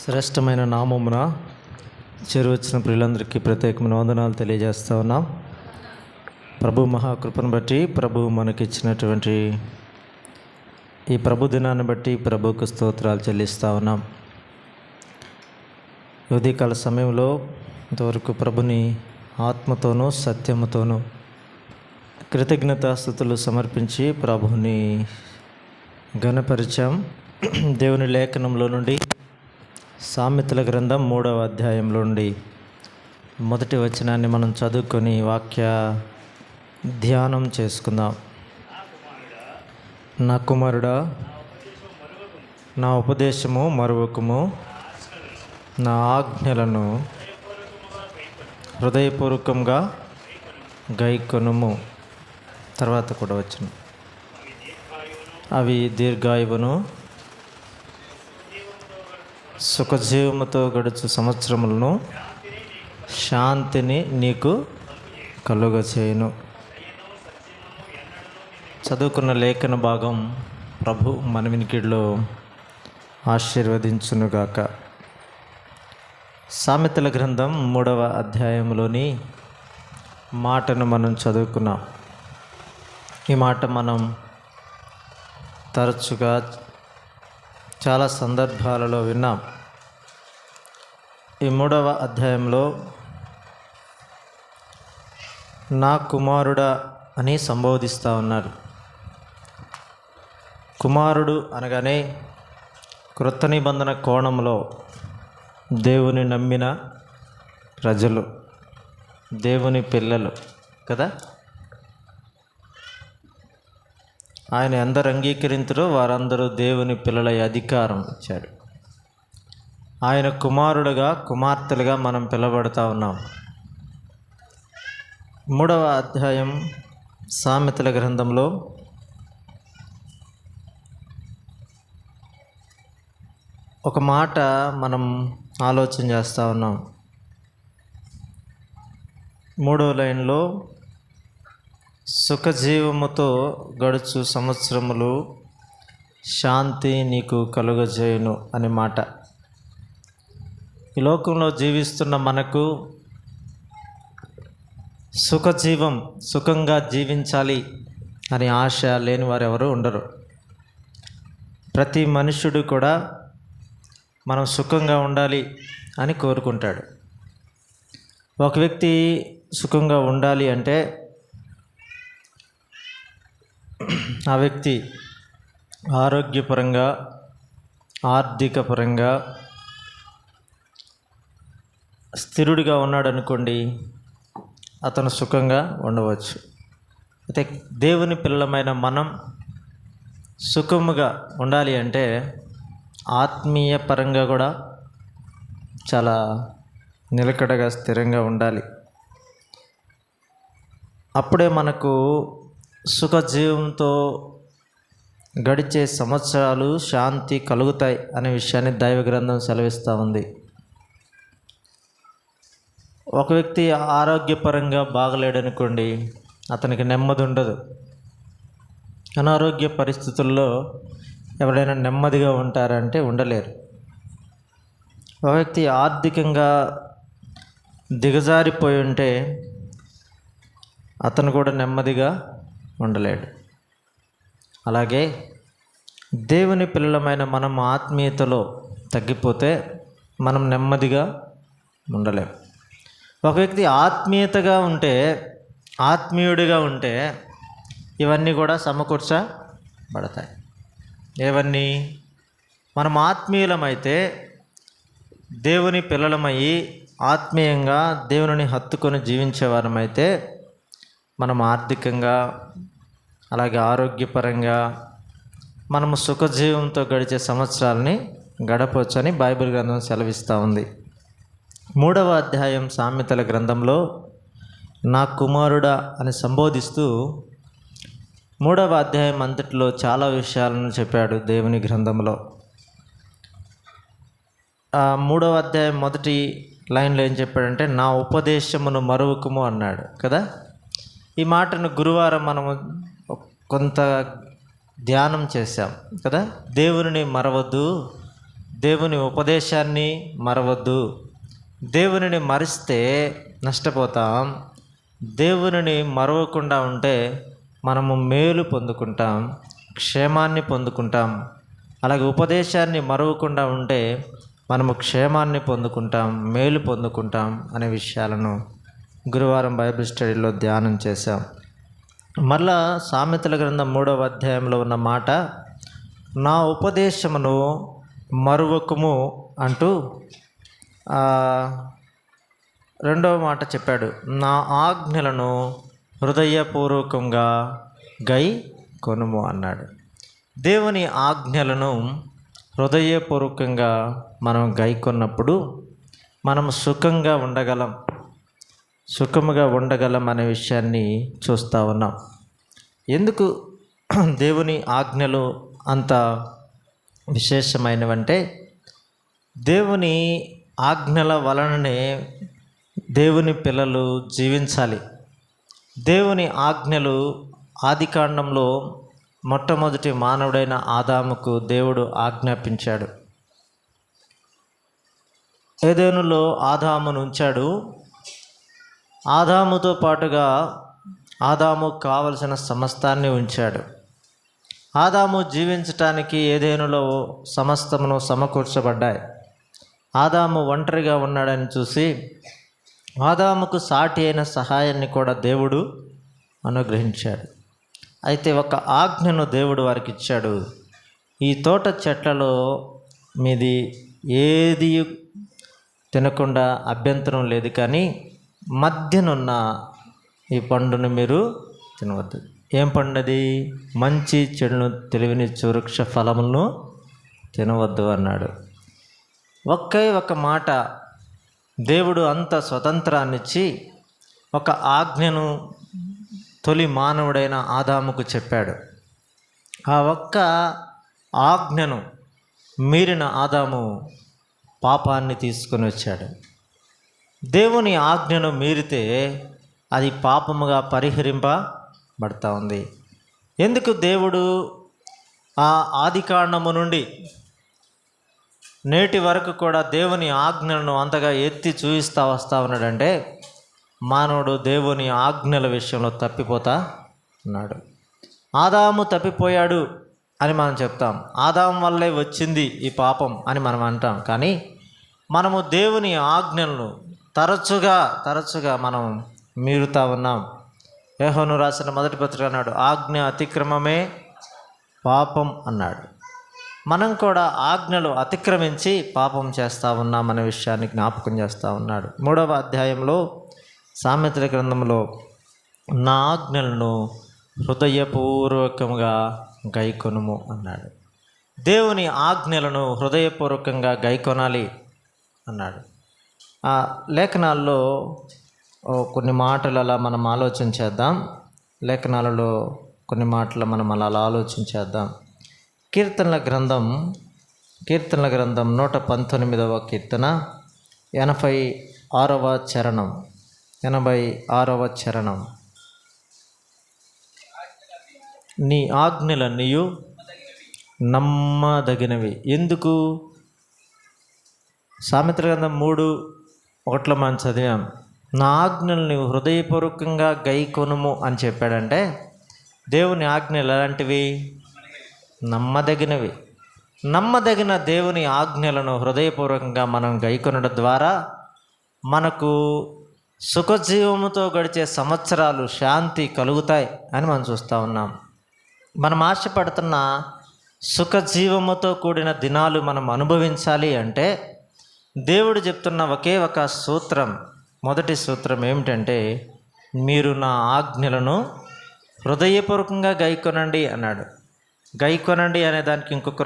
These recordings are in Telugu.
శ్రేష్టమైన నామమున చేరువచ్చిన ప్రియులందరికీ ప్రత్యేకమైన వందనాలు తెలియజేస్తూ ఉన్నాం. ప్రభు మహాకృపను బట్టి, ప్రభు మనకిచ్చినటువంటి ఈ ప్రభు దినాన్ని బట్టి ప్రభుకు స్తోత్రాలు చెల్లిస్తూ ఉన్నాం. ఉదయకాల సమయంలో ఇంతవరకు ప్రభుని ఆత్మతోనూ సత్యముతోనూ కృతజ్ఞతాస్తుతులు సమర్పించి ప్రభుని ఘనపరిచాం. దేవుని లేఖనంలో నుండి సామెతల గ్రంథం 3వ అధ్యాయంలో నుండి మొదటి వచనాన్ని మనం చదువుకొని వాక్య ధ్యానం చేసుకుందాం. నా కుమారుడా, నా ఉపదేశము మరువకుము, నా ఆజ్ఞలను హృదయపూర్వకంగా గైకొనుము. తర్వాత కూడా వచ్చును. అవి దీర్ఘాయువును, సుఖజీవముతో గడుచు సంవత్సరములను, శాంతిని నీకు కలుగచేయును. చదువుకున్న లేఖన భాగం ప్రభు మన వినికిడిలో ఆశీర్వదించునుగాక. సామెతల గ్రంథం 3వ అధ్యాయంలోని మాటను మనం చదువుకున్నాం. ఈ మాట మనం తరచుగా చాలా సందర్భాలలో విన్నాం. ఈ 3వ అధ్యాయంలో నా కుమారుడా అని సంబోధిస్తూ ఉన్నారు. కుమారుడు అనగానే క్రొత్త నిబంధన కోణంలో దేవుని నమ్మిన ప్రజలు, దేవుని పిల్లలు కదా. ఆయన ఎందరు అంగీకరించరో వారందరూ దేవుని పిల్లల అధికారం ఇచ్చాడు. ఆయన కుమారుడుగా, కుమార్తెలుగా మనం పిలవబడతా ఉన్నాం. 3వ అధ్యాయం సామెతల గ్రంథంలో ఒక మాట మనం ఆలోచన చేస్తూ ఉన్నాం. 3వ లైన్లో సుఖజీవముతో గడుచు సంవత్సరములు, శాంతి నీకు కలుగజేయును అనే మాట. ఈ లోకంలో జీవిస్తున్న మనకు సుఖజీవం, సుఖంగా జీవించాలి అనే ఆశ లేని వారు ఎవరు ఉండరు. ప్రతి మనుష్యుడు కూడా మనం సుఖంగా ఉండాలి అని కోరుకుంటాడు. ఒక వ్యక్తి సుఖంగా ఉండాలి అంటే ఆ వ్యక్తి ఆరోగ్యపరంగా, ఆర్థిక పరంగా స్థిరుడిగా ఉన్నాడు అనుకోండి, అతను సుఖంగా ఉండవచ్చు. అయితే దేవుని పిల్లలమైన మనం సుఖముగా ఉండాలి అంటే ఆత్మీయ పరంగా కూడా చాలా నిలకడగా, స్థిరంగా ఉండాలి. అప్పుడే మనకు సుఖజీవంతో గడిచే సంవత్సరాలు, శాంతి కలుగుతాయి అనే విషయాన్ని దైవ గ్రంథం సెలవిస్తూ ఉంది. ఒక వ్యక్తి ఆరోగ్యపరంగా బాగలేడనుకోండి, అతనికి నెమ్మది ఉండదు. అనారోగ్య పరిస్థితుల్లో ఎవరైనా నెమ్మదిగా ఉంటారంటే ఉండలేరు. ఒక వ్యక్తి ఆర్థికంగా దిగజారిపోయి ఉంటే అతను కూడా నెమ్మదిగా ఉండలేడు. అలాగే దేవుని పిల్లలమైన మనం ఆత్మీయతలో తగ్గిపోతే మనం నెమ్మదిగా ఉండలేం. ఒక వ్యక్తి ఆత్మీయుడిగా ఉంటే ఇవన్నీ కూడా సమకూర్చబడతాయి. ఏవన్నీ? మనం ఆత్మీయులమైతే, దేవుని పిల్లలమయ్యి ఆత్మీయంగా దేవుని హత్తుకొని జీవించేవారమైతే మనం ఆర్థికంగా, అలాగే ఆరోగ్యపరంగా మనము సుఖజీవంతో గడిచే సంవత్సరాలని గడపవచ్చని బైబిల్ గ్రంథం సెలవిస్తూ ఉంది. 3వ అధ్యాయం సామెతల గ్రంథంలో నా కుమారుడా అని సంబోధిస్తూ 3వ అధ్యాయం అంతటిలో చాలా విషయాలను చెప్పాడు దేవుని గ్రంథంలో. 3వ అధ్యాయం మొదటి లైన్లో ఏం చెప్పాడంటే నా ఉపదేశమును మరువకుము అన్నాడు కదా. ఈ మాటను గురువారం మనము కొంత ధ్యానం చేశాం కదా. దేవుని మరవద్దు, దేవుని ఉపదేశాన్ని మరవద్దు. దేవునిని మరిస్తే నష్టపోతాం. దేవునిని మరవకుండా ఉంటే మనము మేలు పొందుకుంటాం, క్షేమాన్ని పొందుకుంటాం. అలాగే ఉపదేశాన్ని మరవకుండా ఉంటే మనము క్షేమాన్ని పొందుకుంటాం, మేలు పొందుకుంటాం అనే విషయాలను గురువారం బైబిల్ స్టడీలో ధ్యానం చేశాం. మళ్ళా సామెతల గ్రంథం 3వ అధ్యాయంలో ఉన్న మాట, నా ఉపదేశమును మరువకుము అంటూ రెండవ మాట చెప్పాడు. నా ఆజ్ఞలను హృదయపూర్వకంగా గై కొనుము అన్నాడు. దేవుని ఆజ్ఞలను హృదయపూర్వకంగా మనం గైకొన్నప్పుడు మనం సుఖముగా ఉండగలం అనే విషయాన్ని చూస్తూ ఉన్నాం. ఎందుకు దేవుని ఆజ్ఞలు అంత విశేషమైనవంటే, దేవుని ఆజ్ఞల వలననే దేవుని పిల్లలు జీవించాలి. దేవుని ఆజ్ఞలు ఆదికాండంలో మొట్టమొదటి మానవుడైన ఆదాముకు దేవుడు ఆజ్ఞాపించాడు. ఏదెనులో ఆదామును ఉంచాడు. ఆదాముతో పాటుగా ఆదాముకు కావలసిన సమస్తాన్ని ఉంచాడు. ఆదాము జీవించటానికి ఏదెనులో సమస్తమును సమకూర్చబడ్డాయి. ఆదాము ఒంటరిగా ఉన్నాడని చూసి ఆదాముకు సాటి అయిన సహాయాన్ని కూడా దేవుడు అనుగ్రహించాడు. అయితే ఒక ఆజ్ఞను దేవుడు వారికి ఇచ్చాడు. ఈ తోట చెట్లలో మీది ఏది తినకుండా అభ్యంతరం లేదు, కానీ మధ్యనున్న ఈ పండును మీరు తినవద్దు. ఏం పండుది? మంచి చెడును తెలివినిచ్చు వృక్ష ఫలములను తినవద్దు అన్నాడు. ఒకే ఒక మాట దేవుడు అంత స్వతంత్రాన్నిచ్చి ఒక ఆజ్ఞను తొలి మానవుడైన ఆదాముకు చెప్పాడు. ఆ ఒక్క ఆజ్ఞను మీరిన ఆదాము పాపాన్ని తీసుకొని వచ్చాడు. దేవుని ఆజ్ఞను మీరితే అది పాపముగా పరిహరింపబడతా ఉంది. ఎందుకు దేవుడు ఆ ఆదికాండము నుండి నేటి వరకు కూడా దేవుని ఆజ్ఞలను అంతగా ఎత్తి చూపిస్తూ వస్తూ ఉన్నాడంటే, మానవుడు దేవుని ఆజ్ఞల విషయంలో తప్పిపోతా ఉన్నాడు. ఆదాము తప్పిపోయాడు అని మనం చెప్తాం. ఆదాము వల్లే వచ్చింది ఈ పాపం అని మనం అంటాం. కానీ మనము దేవుని ఆజ్ఞలను తరచుగా మనం మీరుతా ఉన్నాం. యోహాను రాసిన మొదటి పత్రిక అన్నాడు, ఆజ్ఞ అతిక్రమమే పాపం అన్నాడు. మనం కూడా ఆజ్ఞలు అతిక్రమించి పాపం చేస్తూ ఉన్నామనే విషయాన్ని జ్ఞాపకం చేస్తూ ఉన్నాడు. 3వ అధ్యాయంలో సామెతల గ్రంథంలో నా ఆజ్ఞలను హృదయపూర్వకంగా గైకొనుము అన్నాడు. దేవుని ఆజ్ఞలను హృదయపూర్వకంగా గైకొనాలి అన్నాడు. ఆ లేఖనాల్లో కొన్ని మాటలు అలా మనం ఆలోచన చేద్దాం. లేఖనాలలో కొన్ని మాటలు మనం అలా ఆలోచించేద్దాం. కీర్తనల గ్రంథం 119వ కీర్తన 86వ చరణం. నీ ఆజ్ఞలన్నీయు నమ్మదగినవి. ఎందుకు? సామెతల గ్రంథం 3:1 మనం చదివాం, నా ఆజ్ఞలు నీవు హృదయపూర్వకంగా గైకొనుము అని చెప్పాడంటే, దేవుని ఆజ్ఞలు ఎలాంటివి? నమ్మదగిన దేవుని ఆజ్ఞలను హృదయపూర్వకంగా మనం గైకొనడం ద్వారా మనకు సుఖజీవముతో గడిచే సంవత్సరాలు శాంతి కలుగుతాయి అని మనం చూస్తూ ఉన్నాం. మనం ఆశపడుతున్న సుఖజీవముతో కూడిన దినాలు మనం అనుభవించాలి అంటే దేవుడు చెప్తున్న ఒకే ఒక సూత్రం, మొదటి సూత్రం ఏమిటంటే, మీరు నా ఆజ్ఞలను హృదయపూర్వకంగా గైకొనండి అన్నాడు. గైకొనండి అనే దానికి ఇంకొక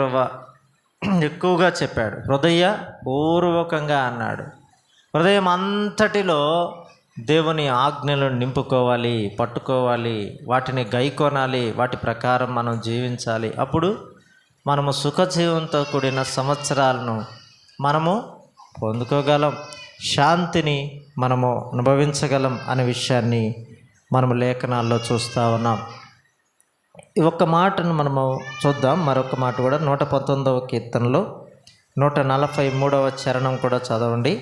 ఎక్కువగా చెప్పాడు. హృదయపూర్వకంగా అన్నాడు. హృదయం అంతటిలో దేవుని ఆజ్ఞలను నింపుకోవాలి, పట్టుకోవాలి, వాటిని గైకొనాలి, వాటి ప్రకారం మనం జీవించాలి. అప్పుడు మనము సుఖజీవంతో కూడిన సంవత్సరాలను మనము పొందుకోగలం, శాంతిని మనము అనుభవించగలం అనే విషయాన్ని మనము లేఖనాల్లో చూస్తూ ఉన్నాం. ఈ ఒక్క మాటను మనము చూద్దాం. మరొక మాట కూడా 119వ కీర్తనలో 143వ చరణం కూడా చదవండి.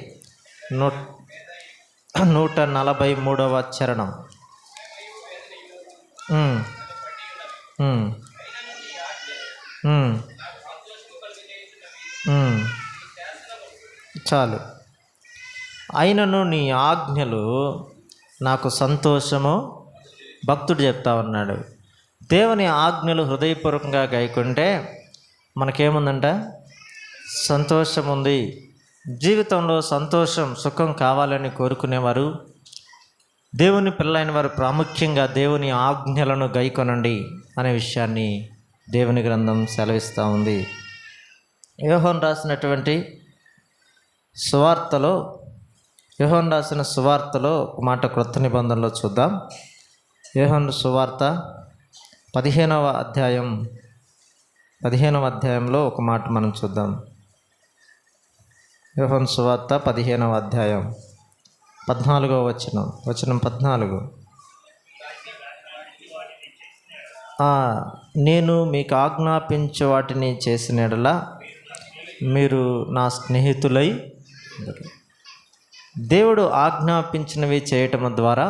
143వ చరణం. చాలు. అయినను నీ ఆజ్ఞలు నాకు సంతోషము. భక్తుడు చెప్తా ఉన్నాడు, దేవుని ఆజ్ఞలు హృదయపూర్వకంగా గైకుంటే మనకేముందంట? సంతోషం ఉంది. జీవితంలో సంతోషం, సుఖం కావాలని కోరుకునేవారు, దేవుని పిల్లలైన వారు ప్రాముఖ్యంగా దేవుని ఆజ్ఞలను గైకొనండి అనే విషయాన్ని దేవుని గ్రంథం సెలవిస్తూ ఉంది. యోహాను రాసిన సువార్తలో ఒక మాట క్రొత్త నిబంధనలో చూద్దాం. యోహాను సువార్త 15వ అధ్యాయంలో ఒక మాట మనం చూద్దాం. యోహాను సువార్త 15వ అధ్యాయం 14వ వచనం 14. నేను మీకు ఆజ్ఞాపించే వాటిని చేసిన యెడల మీరు నా స్నేహితులై. దేవుడు ఆజ్ఞాపించినవి చేయటం ద్వారా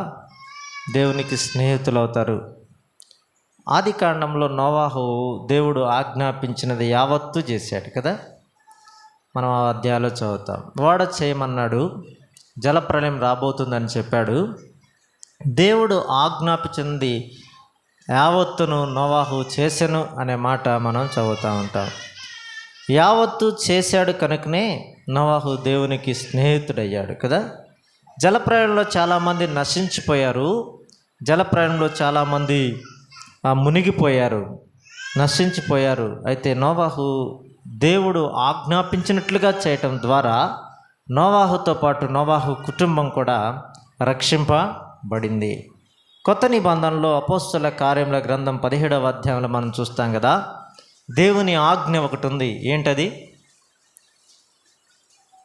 దేవునికి స్నేహితులవుతారు. ఆది కాండంలో నోవాహు దేవుడు ఆజ్ఞాపించినది యావత్తు చేశాడు కదా, మనం ఆ అధ్యాయాలు చదువుతాం. ఓడ చేయమన్నాడు, జలప్రళయం రాబోతుందని చెప్పాడు. దేవుడు ఆజ్ఞాపించింది యావత్తును నోవాహు చేసెను అనే మాట మనం చదువుతూ ఉంటాం. యావత్తు చేశాడు కనుకనే నోవాహు దేవునికి స్నేహితుడయ్యాడు కదా. జలప్రళయంలో చాలామంది నశించిపోయారు, జలప్రళయంలో చాలామంది మునిగిపోయారు, నశించిపోయారు. అయితే నోవాహు దేవుడు ఆజ్ఞాపించినట్లుగా చేయటం ద్వారా నోవాహుతో పాటు నోవాహు కుటుంబం కూడా రక్షింపబడింది. కొత్త నిబంధనలో అపోస్తల కార్యముల గ్రంథం 17వ అధ్యాయంలో మనం చూస్తాం కదా, దేవుని ఆజ్ఞ ఒకటి ఉంది. ఏంటది?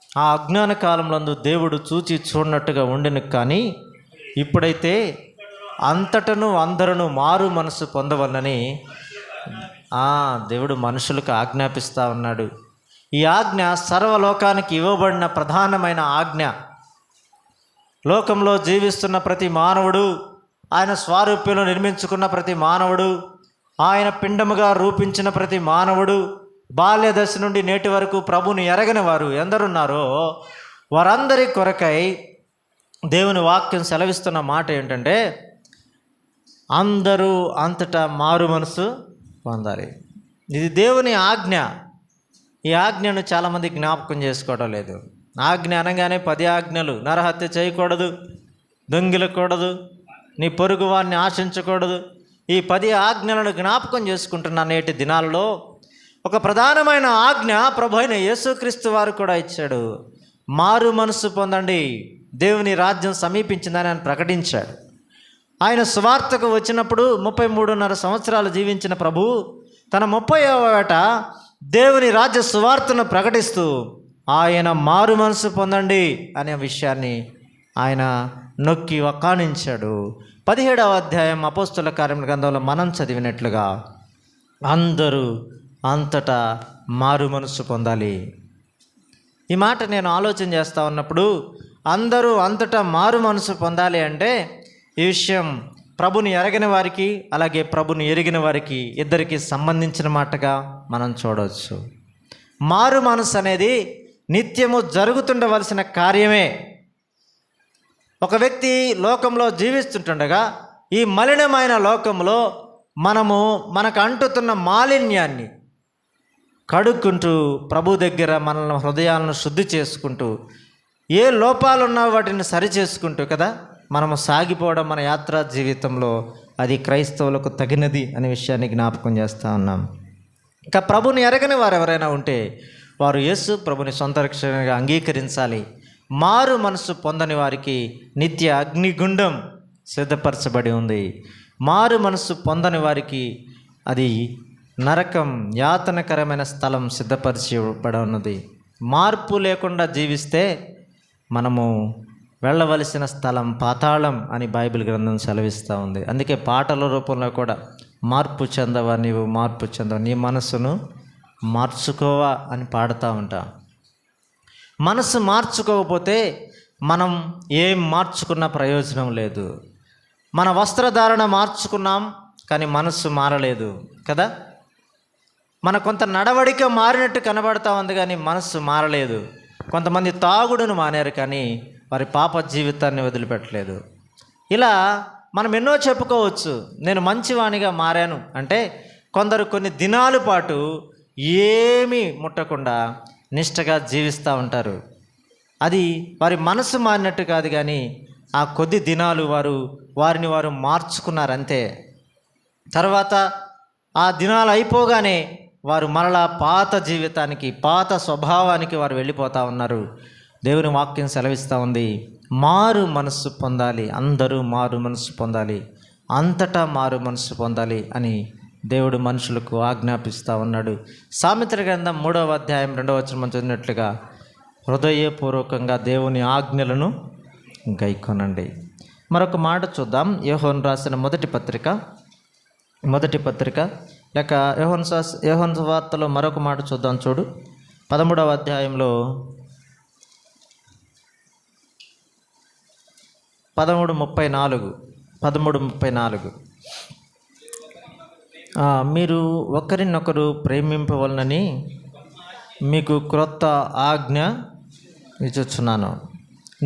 ఆ అజ్ఞాన కాలంలో దేవుడు చూచి చూడనట్టుగా ఉండెను, కానీ ఇప్పుడైతే అంతటను అందరూ మారు మనసు పొందవలనని దేవుడు మనుషులకు ఆజ్ఞాపిస్తూ ఉన్నాడు. ఈ ఆజ్ఞ సర్వలోకానికి ఇవ్వబడిన ప్రధానమైన ఆజ్ఞ. లోకంలో జీవిస్తున్న ప్రతి మానవుడు, ఆయన స్వారూప్యంలో నిర్మించుకున్న ప్రతి మానవుడు, ఆయన పిండముగా రూపించిన ప్రతి మానవుడు, బాల్య దశ నుండి నేటి వరకు ప్రభుని ఎరగని వారు ఎందరున్నారో వారందరి కొరకై దేవుని వాక్యం సెలవిస్తున్న మాట ఏంటంటే, అందరూ అంతటా మారు మనసు పొందాలి. ఇది దేవుని ఆజ్ఞ. ఈ ఆజ్ఞను చాలామంది జ్ఞాపకం చేసుకోవడం లేదు. ఆజ్ఞ అనగానే 10 ఆజ్ఞలు. నరహత్య చేయకూడదు, దొంగిలకూడదు, నీ పొరుగు వారిని ఆశించకూడదు. ఈ 10 ఆజ్ఞలను జ్ఞాపకం చేసుకుంటున్న నేటి దినాల్లో ఒక ప్రధానమైన ఆజ్ఞ ప్రభు అయిన యేసుక్రీస్తు వారు కూడా ఇచ్చాడు. మారు మనసు పొందండి, దేవుని రాజ్యం సమీపించిందని ఆయన ప్రకటించాడు. ఆయన సువార్తకు వచ్చినప్పుడు 33.5 సంవత్సరాలు జీవించిన ప్రభు తన 30వ ఏట దేవుని రాజ్య సువార్తను ప్రకటిస్తూ ఆయన మారు మనసు పొందండి అనే విషయాన్ని ఆయన నొక్కి వక్కాణించాడు. 17వ అధ్యాయం అపోస్తల కార్యముల గ్రంథంలో మనం చదివినట్లుగా అందరూ అంతటా మారు మనసు పొందాలి. ఈ మాట నేను ఆలోచన చేస్తూ ఉన్నప్పుడు అందరూ అంతటా మారు మనసు పొందాలి అంటే ఈ విషయం ప్రభుని ఎరగని వారికి అలాగే ప్రభుని ఎరిగిన వారికి ఇద్దరికి సంబంధించిన మాటగా మనం చూడవచ్చు. మారు మనసు అనేది నిత్యము జరుగుతుండవలసిన కార్యమే. ఒక వ్యక్తి లోకంలో జీవిస్తుంటుండగా ఈ మలినమైన లోకంలో మనకు అంటుతున్న మాలిన్యాన్ని కడుక్కుంటూ ప్రభు దగ్గర మనల్ని హృదయాలను శుద్ధి చేసుకుంటూ ఏ లోపాలున్నా వాటిని సరి చేసుకుంటూ కదా మనము సాగిపోవడం మన యాత్రా జీవితంలో అది క్రైస్తవులకు తగినది అనే విషయాన్ని జ్ఞాపకం చేస్తూ ఉన్నాం. ఇంకా ప్రభుని ఎరగని వారు ఎవరైనా ఉంటే వారు యేసు ప్రభుని సొంత రక్షణగా అంగీకరించాలి. మారు మనసు పొందని వారికి నిత్య అగ్నిగుండం సిద్ధపరచబడి ఉంది. మారు మనసు పొందని వారికి అది నరకం, యాతనకరమైన స్థలం సిద్ధపరచబడి ఉన్నది. మార్పు లేకుండా జీవిస్తే మనము వెళ్ళవలసిన స్థలం పాతాళం అని బైబిల్ గ్రంథం సెలవిస్తూ ఉంది. అందుకే పాటల రూపంలో కూడా మార్పు చెందవా నీవు, మార్పు చెందవా, నీ మనసును మార్చుకోవా అని పాడుతూ ఉంటాం. మనసు మార్చుకోకపోతే మనం ఏం మార్చుకున్న ప్రయోజనం లేదు. మన వస్త్రధారణ మార్చుకున్నాం కానీ మనస్సు మారలేదు కదా. మన కొంత నడవడిక మారినట్టు కనబడతా ఉంది కానీ మనస్సు మారలేదు. కొంతమంది తాగుడును మానేరు కానీ వారి పాప జీవితాన్ని వదిలిపెట్టలేదు. ఇలా మనం ఎన్నో చెప్పుకోవచ్చు. నేను మంచివానిగా మారాను అంటే కొందరు కొన్ని దినాల పాటు ఏమీ ముట్టకుండా నిష్టగా జీవిస్తూ ఉంటారు. అది వారి మనసు మారినట్టు కాదు కానీ ఆ కొద్ది దినాలు వారిని వారు మార్చుకున్నారు అంతే. తర్వాత ఆ దినాలు అయిపోగానే వారు మరలా పాత జీవితానికి, పాత స్వభావానికి వారు వెళ్ళిపోతూ ఉన్నారు. దేవుని వాక్యం సెలవిస్తూ ఉంది, మారు మనస్సు పొందాలి, అందరూ మారు మనస్సు పొందాలి, అంతటా మారు మనస్సు పొందాలి అని దేవుడు మనుషులకు ఆజ్ఞాపిస్తూ ఉన్నాడు. సామెతల గ్రంథం 3వ అధ్యాయం 2వ వచనం చదివినట్లుగా హృదయపూర్వకంగా దేవుని ఆజ్ఞలను గైకొనండి. మరొక మాట చూద్దాం. యోహాను రాసిన మొదటి పత్రిక లేక యోహాను సువార్తలో మరొక మాట చూద్దాం. చూడు 13వ అధ్యాయంలో 13:34 మీరు ఒకరినొకరు ప్రేమింపవలనని మీకు క్రొత్త ఆజ్ఞ ఇచ్చుచున్నాను.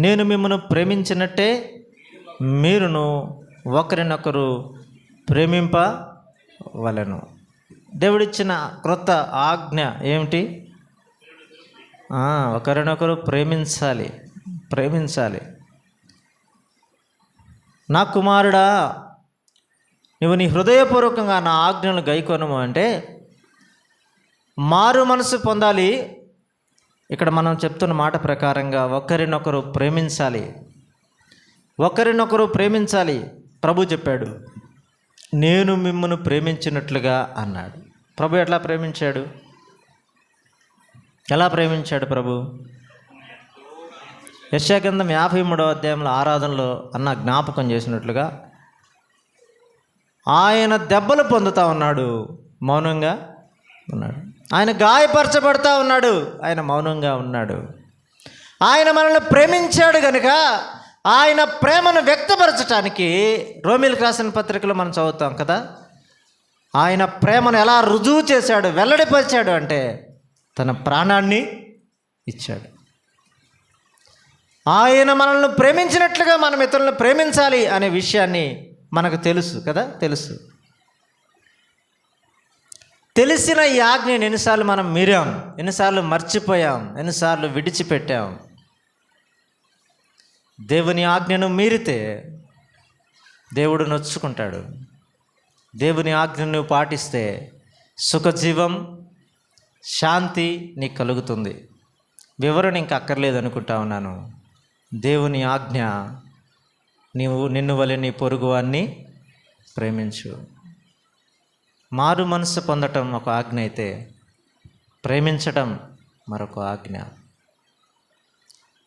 నేను మిమ్మల్ని ప్రేమించినట్టే మీరును ఒకరినొకరు ప్రేమింపవలెను. దేవుడిచ్చిన క్రొత్త ఆజ్ఞ ఏమిటి? ఒకరినొకరు ప్రేమించాలి. నా కుమారుడా, నువ్వు నీ హృదయపూర్వకంగా నా ఆజ్ఞలను గైకొనము అంటే మారు మనసు పొందాలి. ఇక్కడ మనం చెప్తున్న మాట ప్రకారంగా ఒకరినొకరు ప్రేమించాలి. ప్రభు చెప్పాడు, నేను మిమ్మల్ని ప్రేమించినట్లుగా అన్నాడు. ప్రభు ఎలా ప్రేమించాడు ప్రభు? యెషయా గ్రంథం 53వ అధ్యాయంలో ఆరాధనలో అన్న జ్ఞాపకం చేసినట్లుగా ఆయన దెబ్బలు పొందుతూ ఉన్నాడు, మౌనంగా ఉన్నాడు. ఆయన గాయపరచబడతా ఉన్నాడు, ఆయన మౌనంగా ఉన్నాడు. ఆయన మనల్ని ప్రేమించాడు కనుక ఆయన ప్రేమను వ్యక్తపరచడానికి రోమీయులకు రాసిన పత్రికలో మనం చదువుతాం కదా. ఆయన ప్రేమను ఎలా రుజువు చేశాడు, వెల్లడిపరిచాడు అంటే తన ప్రాణాన్ని ఇచ్చాడు. ఆయన మనల్ని ప్రేమించినట్లుగా మనం ఇతరులను ప్రేమించాలి అనే విషయాన్ని మనకు తెలుసు కదా. తెలిసిన ఈ ఆజ్ఞని ఎన్నిసార్లు మనం మీరాం, ఎన్నిసార్లు మర్చిపోయాం, ఎన్నిసార్లు విడిచిపెట్టాం. దేవుని ఆజ్ఞను మీరితే దేవుడు నొచ్చుకుంటాడు. దేవుని ఆజ్ఞను పాటిస్తే సుఖజీవం, శాంతి నీకు కలుగుతుంది. వివరణ ఇంకా అక్కర్లేదు అనుకుంటా ఉన్నాను. దేవుని ఆజ్ఞ, నిన్ను వలె నీ పొరుగువాన్ని ప్రేమించు. మారు మనసు పొందటం ఒక ఆజ్ఞ అయితే ప్రేమించటం మరొక ఆజ్ఞ.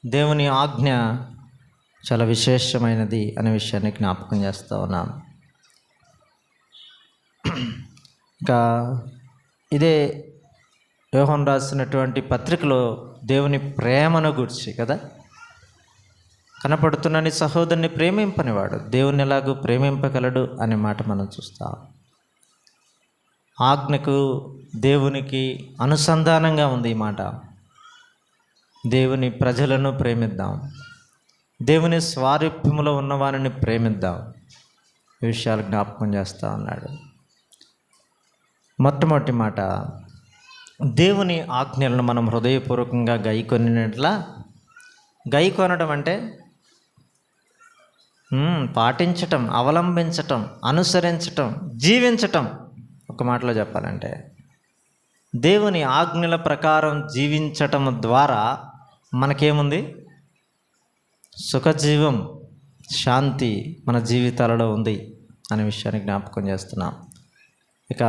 దేవుని ఆజ్ఞ చాలా విశేషమైనది అనే విషయాన్ని జ్ఞాపకం చేస్తూ ఉన్నాం. ఇంకా ఇదే యోహాను రాసినటువంటి పత్రికలో దేవుని ప్రేమను గురించి కదా, కనపడుతున్న నీ సహోదరుని ప్రేమింపనివాడు దేవుని ఎలాగూ ప్రేమింపగలడు అనే మాట మనం చూస్తాం. ఆజ్ఞకు దేవునికి అనుసంధానంగా ఉంది ఈ మాట. దేవుని ప్రజలను ప్రేమిద్దాం, దేవుని స్వారూప్యములో ఉన్నవారిని ప్రేమిద్దాం. ఈ విషయాలు జ్ఞాపకం చేస్తూ ఉన్నాడు. మొట్టమొదటి మాట, దేవుని ఆజ్ఞలను మనం హృదయపూర్వకంగా గైకొనడం అంటే పాటించటం, అవలంబించటం, అనుసరించటం, జీవించటం. ఒక మాటలో చెప్పాలంటే దేవుని ఆజ్ఞల ప్రకారం జీవించటం ద్వారా మనకేముంది? సుఖజీవం, శాంతి మన జీవితాలలో ఉంది అనే విషయాన్ని జ్ఞాపకం చేస్తున్నాం. ఇక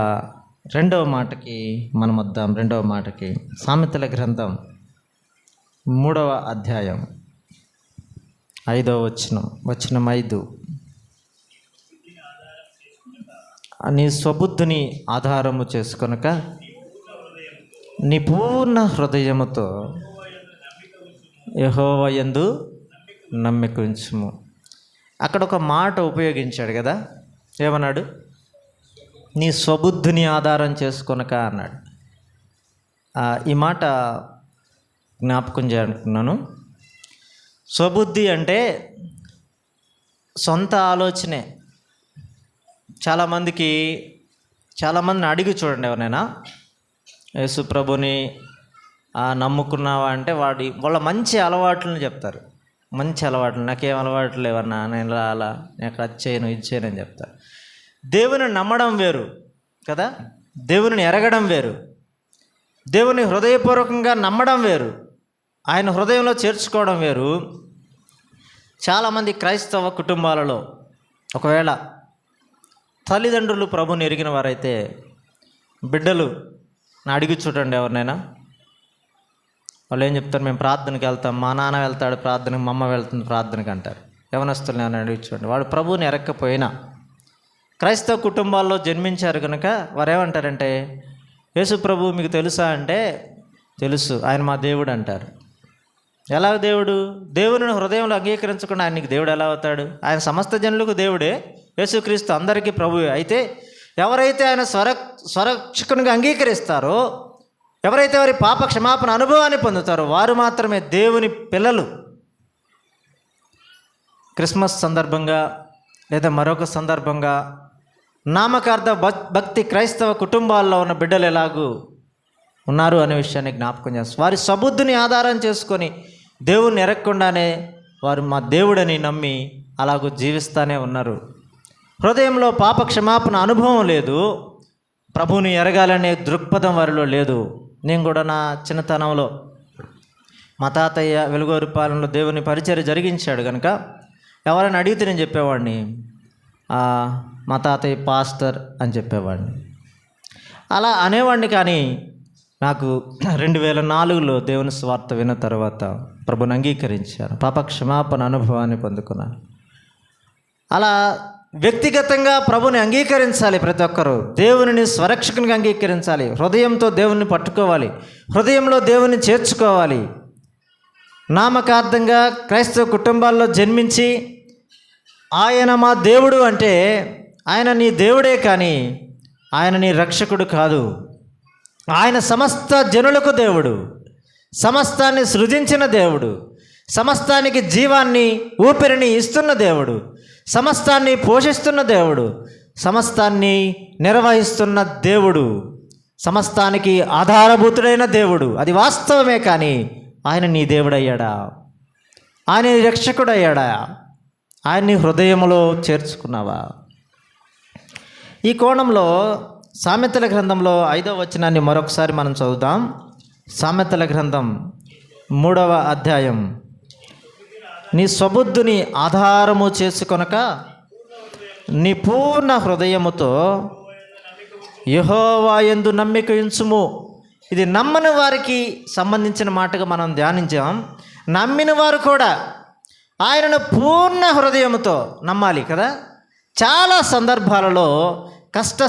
రెండవ మాటకి మనం వద్దాం. రెండవ మాటకి సామెతల గ్రంథం 3వ అధ్యాయం 5వ వచనం 5. నీ స్వబుద్ధిని ఆధారము చేసుకొనక నీ పూర్ణ హృదయముతో యెహోవా యందు నమ్మిక ఉంచుము. అక్కడ ఒక మాట ఉపయోగించాడు కదా, ఏమన్నాడు? నీ స్వబుద్ధిని ఆధారం చేసుకొనక అన్నాడు. ఈ మాట జ్ఞాపకం చేయాలనుకున్నాను. స్వబుద్ధి అంటే సొంత ఆలోచనే. చాలామందిని అడిగి చూడండి, ఎవరైనా యేసు ప్రభుని నమ్ముకున్నావా అంటే వాళ్ళ మంచి అలవాట్లను చెప్తారు. మంచి అలవాట్లు, నాకేం అలవాట్లు లేవన్నా, నేను అలా నేను అది చేయను ఇది చేయను అని చెప్తారు. దేవుని నమ్మడం వేరు కదా, దేవుని ఎరగడం వేరు. దేవుని హృదయపూర్వకంగా నమ్మడం వేరు, ఆయన హృదయంలో చేర్చుకోవడం వేరు. చాలామంది క్రైస్తవ కుటుంబాలలో ఒకవేళ తల్లిదండ్రులు ప్రభుని ఎరిగిన వారైతే బిడ్డలు అడిగి చూడండి ఎవరినైనా, వాళ్ళు ఏం చెప్తారు? మేము ప్రార్థనకి వెళ్తాం, మా నాన్న వెళ్తాడు ప్రార్థనకి, మా అమ్మ వెళ్తుంది ప్రార్థనకి అంటారు. యవనస్తుల్ని ఏమైనా అడిగి చూడండి, వాడు ప్రభువుని ఎరక్కపోయినా క్రైస్తవ కుటుంబాల్లో జన్మించారు కనుక వారు ఏమంటారంటే, యేసు ప్రభు మీకు తెలుసా అంటే తెలుసు, ఆయన మా దేవుడు అంటారు. ఎలా దేవుడు? దేవుని హృదయంలో అంగీకరించకుండా ఆయన నీకు దేవుడు ఎలా అవుతాడు? ఆయన సమస్త జనులకు దేవుడే, యేసుక్రీస్తు అందరికీ ప్రభువే. అయితే ఎవరైతే ఆయన స్వరక్షకునిగా అంగీకరిస్తారో, ఎవరైతే వారి పాప క్షమాపణ అనుభవాన్ని పొందుతారో వారు మాత్రమే దేవుని పిల్లలు. క్రిస్మస్ సందర్భంగా లేదా మరొక సందర్భంగా నామకార్థ భక్తి క్రైస్తవ కుటుంబాల్లో ఉన్న బిడ్డలు ఎలాగూ ఉన్నారు అనే విషయాన్ని జ్ఞాపకం చేస్తారు. వారి సబుద్ధిని ఆధారం చేసుకొని దేవుణ్ణి ఎరగకుండానే వారు మా దేవుడని నమ్మి అలాగూ జీవిస్తూనే ఉన్నారు. హృదయంలో పాప క్షమాపణ అనుభవం లేదు, ప్రభువుని ఎరగాలనే దృక్పథం వారిలో లేదు. నేను కూడా నా చిన్నతనంలో మా తాతయ్య వెలుగోరుపాలెంలో దేవుని పరిచర్య జరిగించాడు కనుక ఎవరైనా అడిగితే నేను చెప్పేవాడిని, మా తాతయ్య పాస్టర్ అని చెప్పేవాడిని. అలా అనేవాడిని. కానీ నాకు 2004లో దేవుని స్వార్థ విన్న తర్వాత ప్రభుని అంగీకరించాను, పాప క్షమాపణ అనుభవాన్ని పొందుకున్నాను. అలా వ్యక్తిగతంగా ప్రభుని అంగీకరించాలి. ప్రతి ఒక్కరూ దేవునిని స్వరక్షకునిగా అంగీకరించాలి. హృదయంతో దేవుని పట్టుకోవాలి, హృదయంలో దేవుని చేర్చుకోవాలి. నామకార్థంగా క్రైస్తవ కుటుంబాల్లో జన్మించి ఆయన మా దేవుడు అంటే ఆయన నీ దేవుడే, కానీ ఆయన నీ రక్షకుడు కాదు. ఆయన సమస్త జనులకు దేవుడు, సమస్తాన్ని సృజించిన దేవుడు, సమస్తానికి జీవాన్ని ఊపిరిని ఇస్తున్న దేవుడు, సమస్తాన్ని పోషిస్తున్న దేవుడు, సమస్తాన్ని నిర్వహిస్తున్న దేవుడు, సమస్తానికి ఆధారభూతుడైన దేవుడు. అది వాస్తవమే. కానీ ఆయన నీ దేవుడయ్యాడా? ఆయన నీ రక్షకుడయ్యాడా? ఆయన్ని హృదయంలో చేర్చుకున్నావా? ఈ కోణంలో సామెతల గ్రంథంలో 5వ వచనాన్ని మరొకసారి మనం చదువుదాం. సామెతల గ్రంథం 3వ అధ్యాయం. నీ స్వబుద్ధిని ఆధారము చేసుకొనక నీ పూర్ణ హృదయముతో యెహోవా యందు నమ్మిక ఉంచుము. ఇది నమ్మని వారికి సంబంధించిన మాటగా మనం ధ్యానించాం. నమ్మిన వారు కూడా ఆయనను పూర్ణ హృదయముతో నమ్మాలి కదా. చాలా సందర్భాలలో కష్ట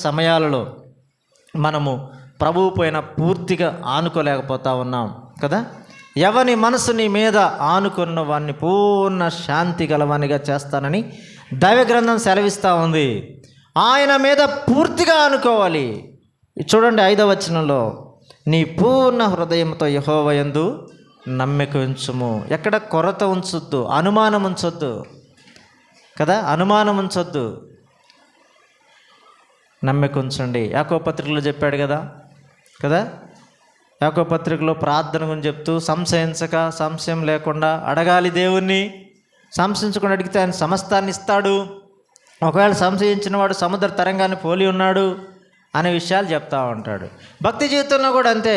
సమయాలలో మనము ప్రభువు పైన పూర్తిగా ఆనుకోలేకపోతా ఉన్నాం కదా. ఎవని మనసు నీ మీద ఆనుకున్న వాడిని పూర్ణ శాంతి గలవానిగా చేస్తానని దైవగ్రంథం సెలవిస్తూ ఉంది. ఆయన మీద పూర్తిగా ఆనుకోవాలి. చూడండి 5వ వచనంలో, నీ పూర్ణ హృదయంతో యెహోవా యందు నమ్మిక ఉంచుము. ఎక్కడ కొరత ఉంచొద్దు, అనుమానం ఉంచొద్దు కదా, అనుమానం ఉంచొద్దు, నమ్మిక ఉంచండి. యాకోబు పత్రికలో చెప్పాడు కదా. యాకోబు పత్రికలో ప్రార్థన గురించి చెప్తూ సంశయం లేకుండా అడగాలి దేవుణ్ణి. సంశయించకుండా అడిగితే ఆయన సమస్తాన్ని ఇస్తాడు. ఒకవేళ సంశయించిన వాడు సముద్ర తరంగాన్ని పోలి ఉన్నాడు అనే విషయాలు చెప్తా ఉంటాడు. భక్తి జీవితంలో కూడా అంతే.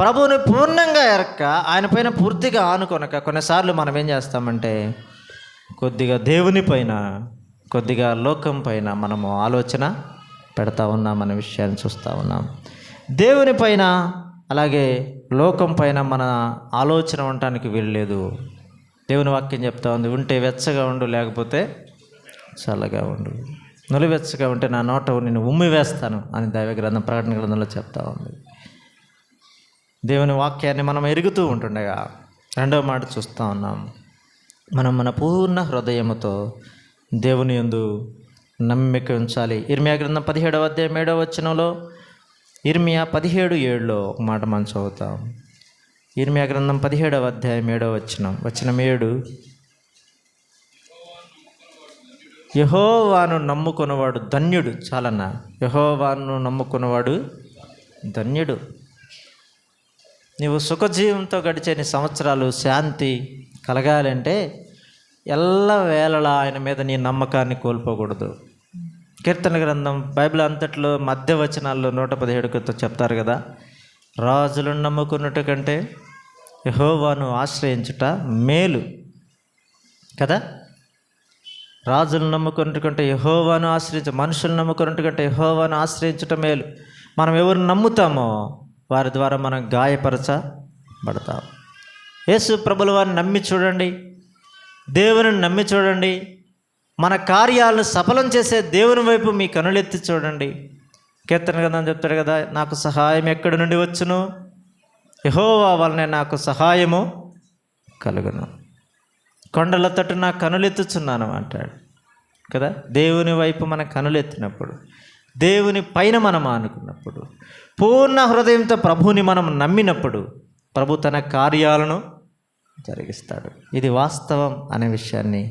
ప్రభువుని పూర్ణంగా ఎరక్క ఆయన పైన పూర్తిగా ఆనుకొనక కొన్నిసార్లు మనం ఏం చేస్తామంటే కొద్దిగా దేవుని పైన కొద్దిగా లోకం పైన మనము ఆలోచన పెడతా ఉన్నాం అనే విషయాన్ని చూస్తూ ఉన్నాం. దేవుని పైన అలాగే లోకం పైన మన ఆలోచన ఉండటానికి వీల్లేదు. దేవుని వాక్యం చెప్తా ఉంది, ఉంటే వెచ్చగా ఉండు, లేకపోతే చల్లగా ఉండు. నులివెచ్చగా ఉంటే నా నోట నేను ఉమ్మి వేస్తాను అని దైవ గ్రంథం ప్రకటన గ్రంథంలో చెప్తా ఉంది. దేవుని వాక్యాన్ని మనం ఎరుగుతూ ఉంటుండగా రెండవ మాట చూస్తూ ఉన్నాం, మనం మన పూర్ణ హృదయముతో దేవుని యందు నమ్మిక ఉంచాలి. ఇర్మియా గ్రంథం 17వ అధ్యాయం 7వ వచనంలో, ఇర్మియా 17:7 ఒక మాట మనం చదువుతాం. ఇర్మియా గ్రంథం 17వ అధ్యాయం 7వ వచనం 7, యెహోవాను నమ్ముకున్నవాడు ధన్యుడు. చాలన్నా, యెహోవాను నమ్ముకున్నవాడు ధన్యుడు. నీవు సుఖజీవంతో గడిచే నీ సంవత్సరాలు శాంతి కలగాలంటే ఎల్లవేళలా ఆయన మీద నీ నమ్మకాన్ని కోల్పోకూడదు. కీర్తన గ్రంథం బైబిల్ అంతట్లో మధ్య వచనాల్లో 117 చెప్తారు కదా, రాజులను నమ్ముకున్నట్టు కంటే యెహోవాను ఆశ్రయించుట మేలు కదా. రాజులను నమ్ముకున్నట్టు కంటే యెహోవాను మనుషులను నమ్ముకున్నట్టు కంటే యెహోవాను ఆశ్రయించుట మేలు. మనం ఎవరు నమ్ముతామో వారి ద్వారా మనం గాయపరచబడతాం. యేసు ప్రభుల వారిని నమ్మి చూడండి, దేవుని నమ్మి చూడండి. మన కార్యాలను సఫలం చేసే దేవుని వైపు మీ కనులెత్తి చూడండి. కీర్తన గ్రంథం చెప్తాడు కదా, నాకు సహాయం ఎక్కడి నుండి వచ్చును, యెహోవా వలనే నాకు సహాయము కలుగును. కొండల తట్టు నా కనులెత్తుచున్నాను అంటాడు కదా. దేవుని వైపు మన కనులెత్తినప్పుడు, దేవుని పైన మనం ఆనుకున్నప్పుడు, పూర్ణ హృదయంతో ప్రభువుని మనం నమ్మినప్పుడు ప్రభు తన కార్యాలను జరిగిస్తాడు. ఇది వాస్తవం అనే విషయాన్ని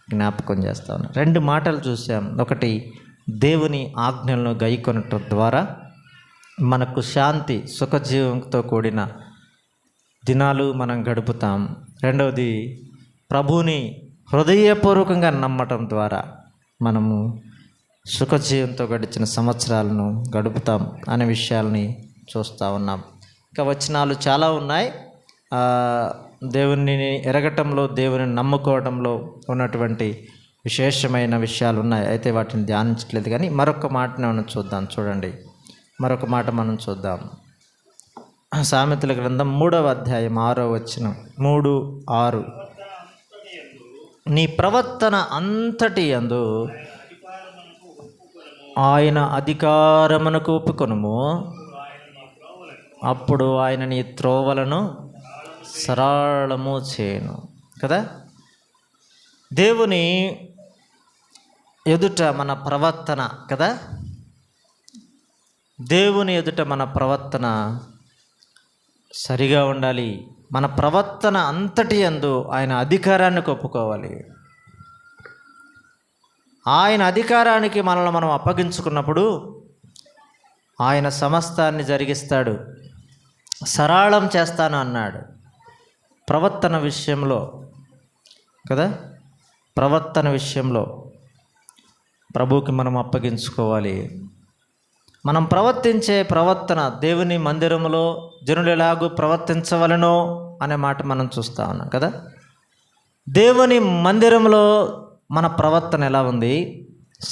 జ్ఞాపకం చేస్తా ఉన్నాను. 2 మాటలు చూసాం. ఒకటి, దేవుని ఆజ్ఞలను గైకొనటం ద్వారా మనకు శాంతి సుఖజీవంతో కూడిన దినాలు మనం గడుపుతాం. రెండవది, ప్రభువుని హృదయపూర్వకంగా నమ్మటం ద్వారా మనము సుఖజీవంతో గడిచిన సంవత్సరాలను గడుపుతాం అనే విషయాల్ని చూస్తూ ఉన్నాం. ఇంకా వచనాలు చాలా ఉన్నాయి. దేవుని ఎరగటంలో, దేవుని నమ్ముకోవడంలో ఉన్నటువంటి విశేషమైన విషయాలు ఉన్నాయి. అయితే వాటిని ధ్యానించట్లేదు. కానీ మరొక మాటని మనం చూద్దాం. చూడండి, మరొక మాట మనం చూద్దాం. సామెతల గ్రంథం 3వ అధ్యాయం 6వ వచనం, 3:6, నీ ప్రవర్తన అంతటి యందు ఆయన అధికారమునకు ఒప్పుకొనుము, అప్పుడు ఆయన నీ త్రోవలను సరళము చేయను కదా. దేవుని ఎదుట మన ప్రవర్తన కదా, దేవుని ఎదుట మన ప్రవర్తన సరిగా ఉండాలి. మన ప్రవర్తన అంతటి యందు ఆయన అధికారాన్ని ఒప్పుకోవాలి. ఆయన అధికారానికి మనల్ని మనం అప్పగించుకున్నప్పుడు ఆయన సమస్తాన్ని జరిగిస్తాడు. సరళం చేస్తాను అన్నాడు ప్రవర్తన విషయంలో కదా. ప్రవర్తన విషయంలో ప్రభువుకి మనం అప్పగించుకోవాలి. మనం ప్రవర్తించే ప్రవర్తన, దేవుని మందిరంలో జనులు ఎలాగూ ప్రవర్తించవలనో అనే మాట మనం చూస్తూ ఉన్నాం కదా. దేవుని మందిరంలో మన ప్రవర్తన ఎలా ఉంది,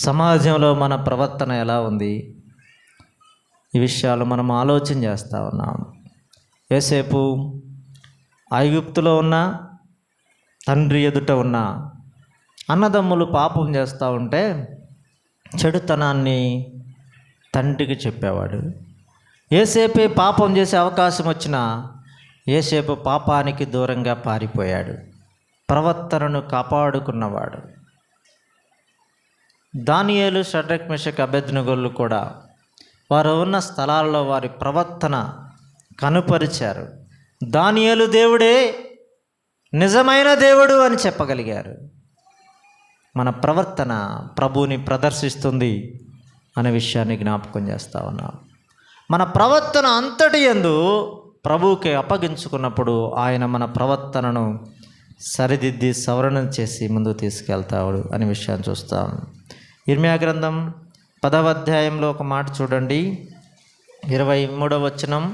సమాజంలో మన ప్రవర్తన ఎలా ఉంది, ఈ విషయాలు మనం ఆలోచన చేస్తూ ఉన్నాం. యోసేపు ఐగుప్తులో ఉన్న తండ్రి ఎదుట ఉన్న అన్నదమ్ములు పాపం చేస్తూ ఉంటే చెడుతనాన్ని తండ్రికి చెప్పేవాడు. యోసేపే పాపం చేసే అవకాశం వచ్చినా యోసేపు పాపానికి దూరంగా పారిపోయాడు, ప్రవర్తనను కాపాడుకున్నవాడు. దానియేలు, షడ్రక్, మెషక్, అబేద్నెగోలు కూడా వారు ఉన్న స్థలాల్లో వారి ప్రవర్తన కనుపరిచారు. దానియేలు దేవుడే నిజమైన దేవుడు అని చెప్పగలిగారు. మన ప్రవర్తన ప్రభువుని ప్రదర్శిస్తుంది అనే విషయాన్ని జ్ఞాపకం చేస్తూ ఉన్నాం. మన ప్రవర్తన అంతటి యందు ప్రభువుకి అప్పగించుకున్నప్పుడు ఆయన మన ప్రవర్తనను సరిదిద్ది సవరణ చేసి ముందుకు తీసుకెళ్తాడు అనే విషయాన్ని చూస్తాం. ఇర్మియా గ్రంథం 10వ అధ్యాయంలో ఒక మాట చూడండి, 23వ వచనం.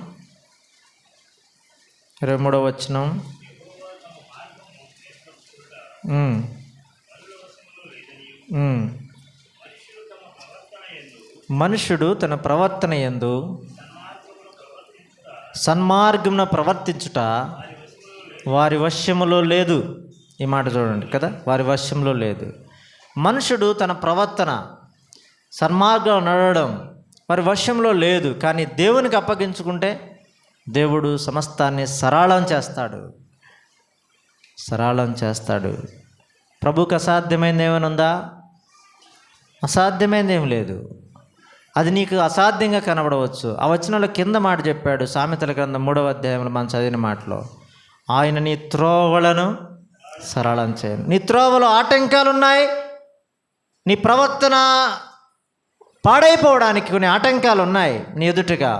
మనుషుడు తన ప్రవర్తన యందు సన్మార్గమున ప్రవర్తించుట వారి వశ్యములో లేదు. ఈ మాట చూడండి కదా, వారి వశ్యంలో లేదు. మనుషుడు తన ప్రవర్తన సన్మార్గం నడవడం మరి వశంలో లేదు. కానీ దేవునికి అప్పగించుకుంటే దేవుడు సమస్తాన్ని సరళం చేస్తాడు. ప్రభువుకి అసాధ్యమైంది ఏమైనా ఉందా? అసాధ్యమైంది ఏం లేదు. అది నీకు అసాధ్యంగా కనబడవచ్చు. ఆ వచనంలో కింద మాట చెప్పాడు, సామెతల గ్రంథం 3వ అధ్యాయంలో మనం చదివిన మాటలో, ఆయన నీ త్రోవలను సరళం చేయను. నీ త్రోవలో ఆటంకాలు ఉన్నాయి, నీ ప్రవర్తన పాడైపోవడానికి కొన్ని ఆటంకాలు ఉన్నాయి నీ ఎదుటగా.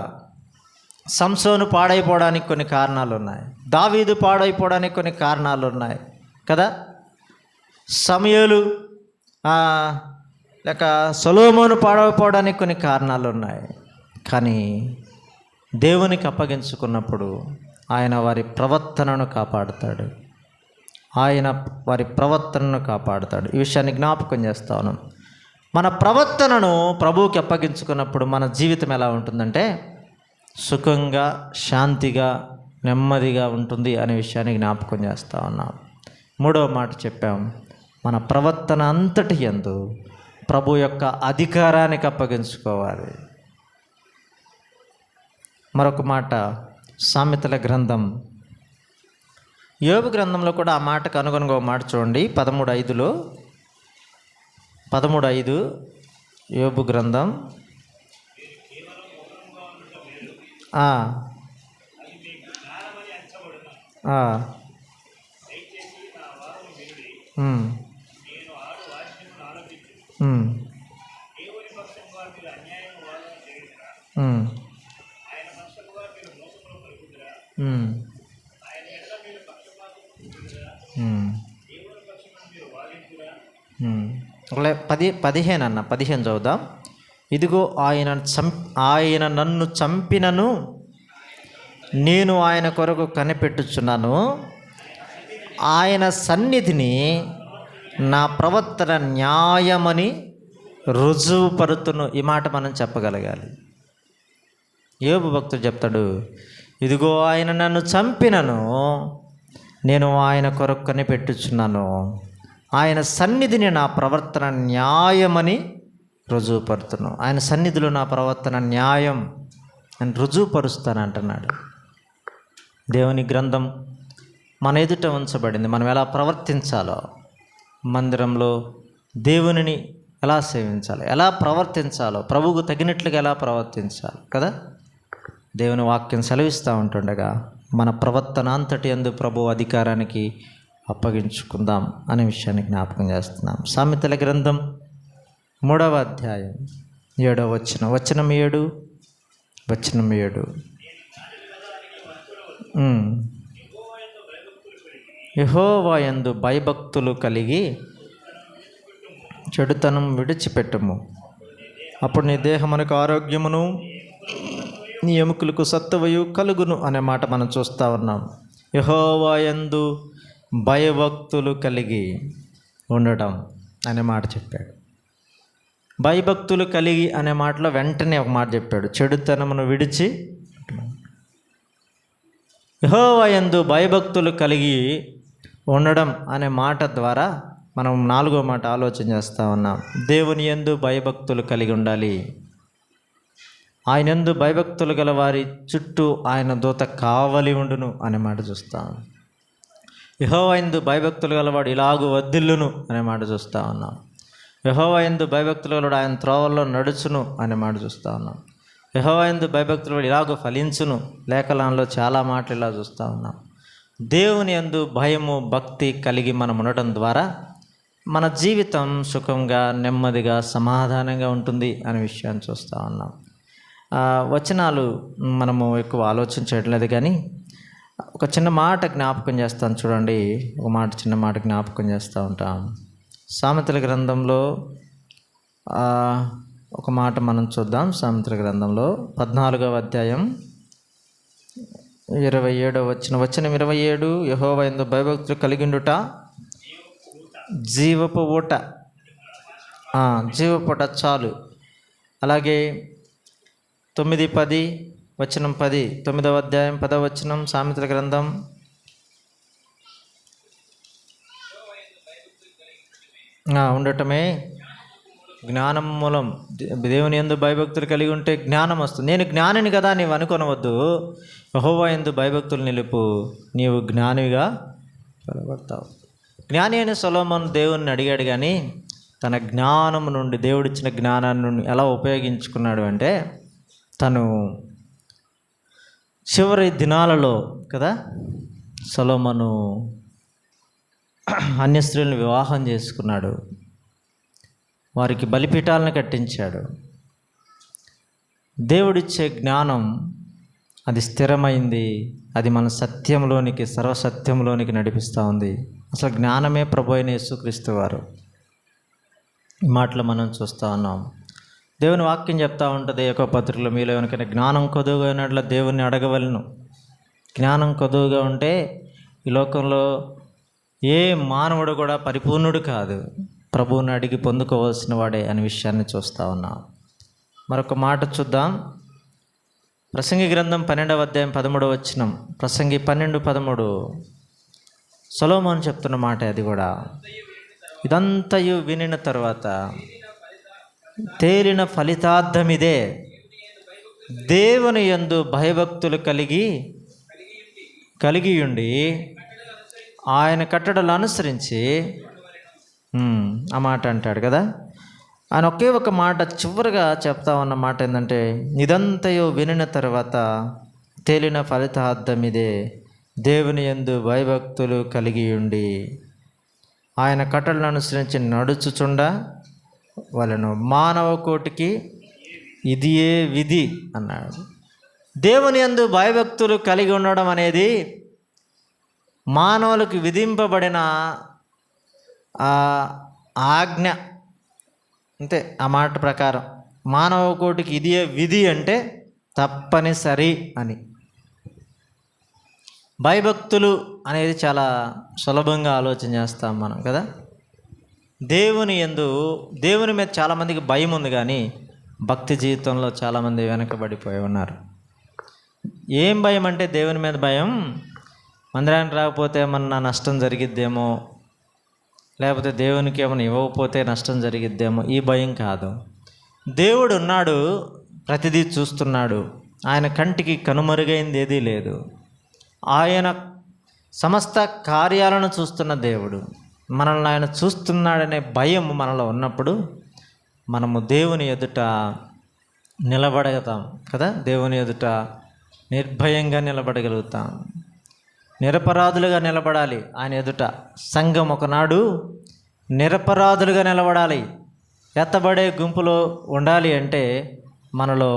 సంసోను పాడైపోవడానికి కొన్ని కారణాలు ఉన్నాయి, దావీదు పాడైపోవడానికి కొన్ని కారణాలు ఉన్నాయి కదా. సమూయేలు లేక సొలొమోను పాడైపోవడానికి కొన్ని కారణాలు ఉన్నాయి. కానీ దేవునికి అప్పగించుకున్నప్పుడు ఆయన వారి ప్రవర్తనను కాపాడుతాడు. ఈ విషయాన్ని జ్ఞాపకం చేస్తా ఉన్నాం. మన ప్రవర్తనను ప్రభువుకి అప్పగించుకున్నప్పుడు మన జీవితం ఎలా ఉంటుందంటే సుఖంగా, శాంతిగా, నెమ్మదిగా ఉంటుంది అనే విషయాన్ని జ్ఞాపకం చేస్తూ ఉన్నాం. 3వ మాట చెప్పాం, మన ప్రవర్తన అంతటి యందు ప్రభు యొక్క అధికారానికి అప్పగించుకోవాలి. మరొక మాట, సామెతల గ్రంథం, యోబు గ్రంథంలో కూడా ఆ మాటకు అనుగుణంగా ఒక మాట చూడండి. 13:5 యోబు గ్రంథం. ఒకలే 15 చదువుదాం. ఇదిగో ఆయన నన్ను చంపినను నేను ఆయన కొరకు కనిపెట్టుచున్నాను, ఆయన సన్నిధిని నా ప్రవర్తన న్యాయమని రుజువుపరుతును. ఈ మాట మనం చెప్పగలగాలి. యోబు భక్తుడు చెప్తాడు, ఇదిగో ఆయన నన్ను చంపినను నేను ఆయన కొరకు కనిపెట్టుచున్నాను, ఆయన సన్నిధిని నా ప్రవర్తన న్యాయమని రుజువుపరుతును. ఆయన సన్నిధిలో నా ప్రవర్తన న్యాయం అని రుజువుపరుస్తానంటున్నాడు. దేవుని గ్రంథం మన ఎదుట ఉంచబడింది. మనం ఎలా ప్రవర్తించాలో, మందిరంలో దేవునిని ఎలా సేవించాలో, ఎలా ప్రవర్తించాలో, ప్రభువుకు తగినట్లుగా ఎలా ప్రవర్తించాలి కదా. దేవుని వాక్యం సెలవిస్తూ ఉంటుండగా మన ప్రవర్తన అంతటి యందు ప్రభు అధికారానికి అప్పగించుకుందాం అనే విషయాన్ని జ్ఞాపకం చేస్తున్నాం. సామెతల గ్రంథం 3వ అధ్యాయం 7వ వచనం 7 యెహోవా యందు భయభక్తులు కలిగి చెడుతనం విడిచిపెట్టుము, అప్పుడు నీ దేహమునకు ఆరోగ్యమును నీ ఎముకలకు సత్తువయు కలుగును అనే మాట మనం చూస్తూ ఉన్నాం. యెహోవా యందు భయభక్తులు కలిగి ఉండటం అనే మాట చెప్పాడు. భయభక్తులు కలిగి అనే మాటలో వెంటనే ఒక మాట చెప్పాడు, చెడుతనమును విడిచి. యెహోవా యందు భయభక్తులు కలిగి ఉండడం అనే మాట ద్వారా మనం 4వ మాట ఆలోచన చేస్తూ ఉన్నాం. దేవుని యందు భయభక్తులు కలిగి ఉండాలి. ఆయన యందు భయభక్తులు గల వారి చుట్టూ ఆయన దూత కావలి ఉండును అనే మాట చూస్తాం. యెహోవా యందు భయభక్తులు గలవాడు ఇలాగూ వర్ధిల్లును అనే మాట చూస్తూ ఉన్నాం. యెహోవా యందు భయభక్తులు గలవాడు ఆయన త్రోవల్లో నడుచును అనే మాట చూస్తూ ఉన్నాం. యెహోవా యందు భయభక్తులు గలవాడు ఇలాగూ ఫలించును, లేఖనాల్లో చాలా మాటలు ఇలా చూస్తూ ఉన్నాం. దేవుని యందు భయము, భక్తి కలిగి మనం ఉండటం ద్వారా మన జీవితం సుఖంగా, నెమ్మదిగా, సమాధానంగా ఉంటుంది అనే విషయాన్ని చూస్తూ ఉన్నాం. వచనాలు మనము ఎక్కువ ఆలోచించట్లేదు, కానీ ఒక చిన్న మాట జ్ఞాపకం చేస్తాను చూడండి. చిన్న మాట జ్ఞాపకం చేస్తూ ఉంటాం. సామెతల గ్రంథంలో ఒక మాట మనం చూద్దాం. సామెతల గ్రంథంలో 14వ అధ్యాయం 27వ వచనం 27, యెహోవా యందు భయభక్తులు కలిగిండుట జీవపు ఊట. జీవపుట చాలు. అలాగే 9:10 వచనం 10, 9వ అధ్యాయం 10వ వచనం సామెతల గ్రంథం. ఉండటమే జ్ఞానం మూలం. దేవుని యందు భయభక్తులు కలిగి ఉంటే జ్ఞానం వస్తుంది. నేను జ్ఞానిని కదా నీవు అనుకొనవద్దు, యెహోవా యందు భయభక్తులు నిలుపు, నీవు జ్ఞానిగా పిలువబడతావు. జ్ఞాని అయిన సొలొమోను దేవుణ్ణి అడిగాడు, కానీ తన జ్ఞానం నుండి, దేవుడిచ్చిన జ్ఞానాన్ని నుండి ఎలా ఉపయోగించుకున్నాడు అంటే, తను చివరి దినాలలో కదా సొలొమోను అన్య స్త్రీలను వివాహం చేసుకున్నాడు, వారికి బలిపీఠాలను కట్టించాడు. దేవుడిచ్చే జ్ఞానం అది స్థిరమైంది, అది మన సత్యంలోనికి, సర్వసత్యంలోనికి నడిపిస్తూ ఉంది. అసలు జ్ఞానమే ప్రభు అయిన యేసుక్రీస్తు వారు. ఈ మాటలు మనం చూస్తూ ఉన్నాం. దేవుని వాక్యం చెప్తూ ఉంటుంది యోబు పత్రికలో, మీలో ఎవరికైనా జ్ఞానం కొదువుగా ఉన్నట్ల దేవుణ్ణి అడగవలను. జ్ఞానం కొదువుగా ఉంటే ఈ లోకంలో ఏ మానవుడు కూడా పరిపూర్ణుడు కాదు, ప్రభువుని అడిగి పొందుకోవాల్సిన వాడే అనే విషయాన్ని చూస్తూ ఉన్నాం. మరొక మాట చూద్దాం. ప్రసంగి గ్రంథం 12వ అధ్యాయం 13వ వచనం. ప్రసంగి 12:13 సొలొమోను చెప్తున్న మాట. అది కూడా ఇదంతయు వినిన తర్వాత తేలిన ఫలితార్థం ఇదే, దేవుని యందు భయభక్తులు కలిగి ఉండి ఆయన కట్టడలు అనుసరించి, ఆ మాట అంటాడు కదా. ఆయన ఒకే ఒక మాట చివరిగా చెప్తా ఉన్న మాట ఏంటంటే, ఇదంతయో వినిన తర్వాత తేలిన ఫలితార్థం ఇదే, దేవుని యందు భయభక్తులు కలిగి ఉండి ఆయన కట్టడలను అనుసరించి నడుచుచుండ వలెను, మానవ కోటికి ఇదియే విధి అన్నాడు. దేవుని యందు భయభక్తులు కలిగి ఉండడం అనేది మానవులకు విధింపబడిన ఆజ్ఞ. అంతే, ఆ మాట ప్రకారం మానవ కోటికి ఇదియే విధి అంటే తప్పనిసరి అని. భయభక్తులు అనేది చాలా సులభంగా ఆలోచన చేస్తాం మనం కదా. దేవుని మీద చాలామందికి భయం ఉంది, కానీ భక్తి జీవితంలో చాలామంది వెనకబడిపోయి ఉన్నారు. ఏం భయం అంటే, దేవుని మీద భయం, మందిరానికి రాకపోతే ఏమన్నా నష్టం జరిగిద్దేమో, లేకపోతే దేవునికి ఏమైనా ఇవ్వకపోతే నష్టం జరిగిద్దేమో, ఈ భయం కాదు. దేవుడు ఉన్నాడు, ప్రతిదీ చూస్తున్నాడు, ఆయన కంటికి కనుమరుగైంది ఏదీ లేదు, ఆయన సమస్త కార్యాలను చూస్తున్న దేవుడు. మనల్ని ఆయన చూస్తున్నాడనే భయం మనలో ఉన్నప్పుడు మనము దేవుని ఎదుట నిలబడగతాం కదా. దేవుని ఎదుట నిర్భయంగా నిలబడగలుగుతాం, నిరపరాధులుగా నిలబడాలి ఆయన ఎదుట. సంఘం ఒకనాడు నిరపరాధులుగా నిలబడాలి, ఎత్తబడే గుంపులో ఉండాలి అంటే మనలో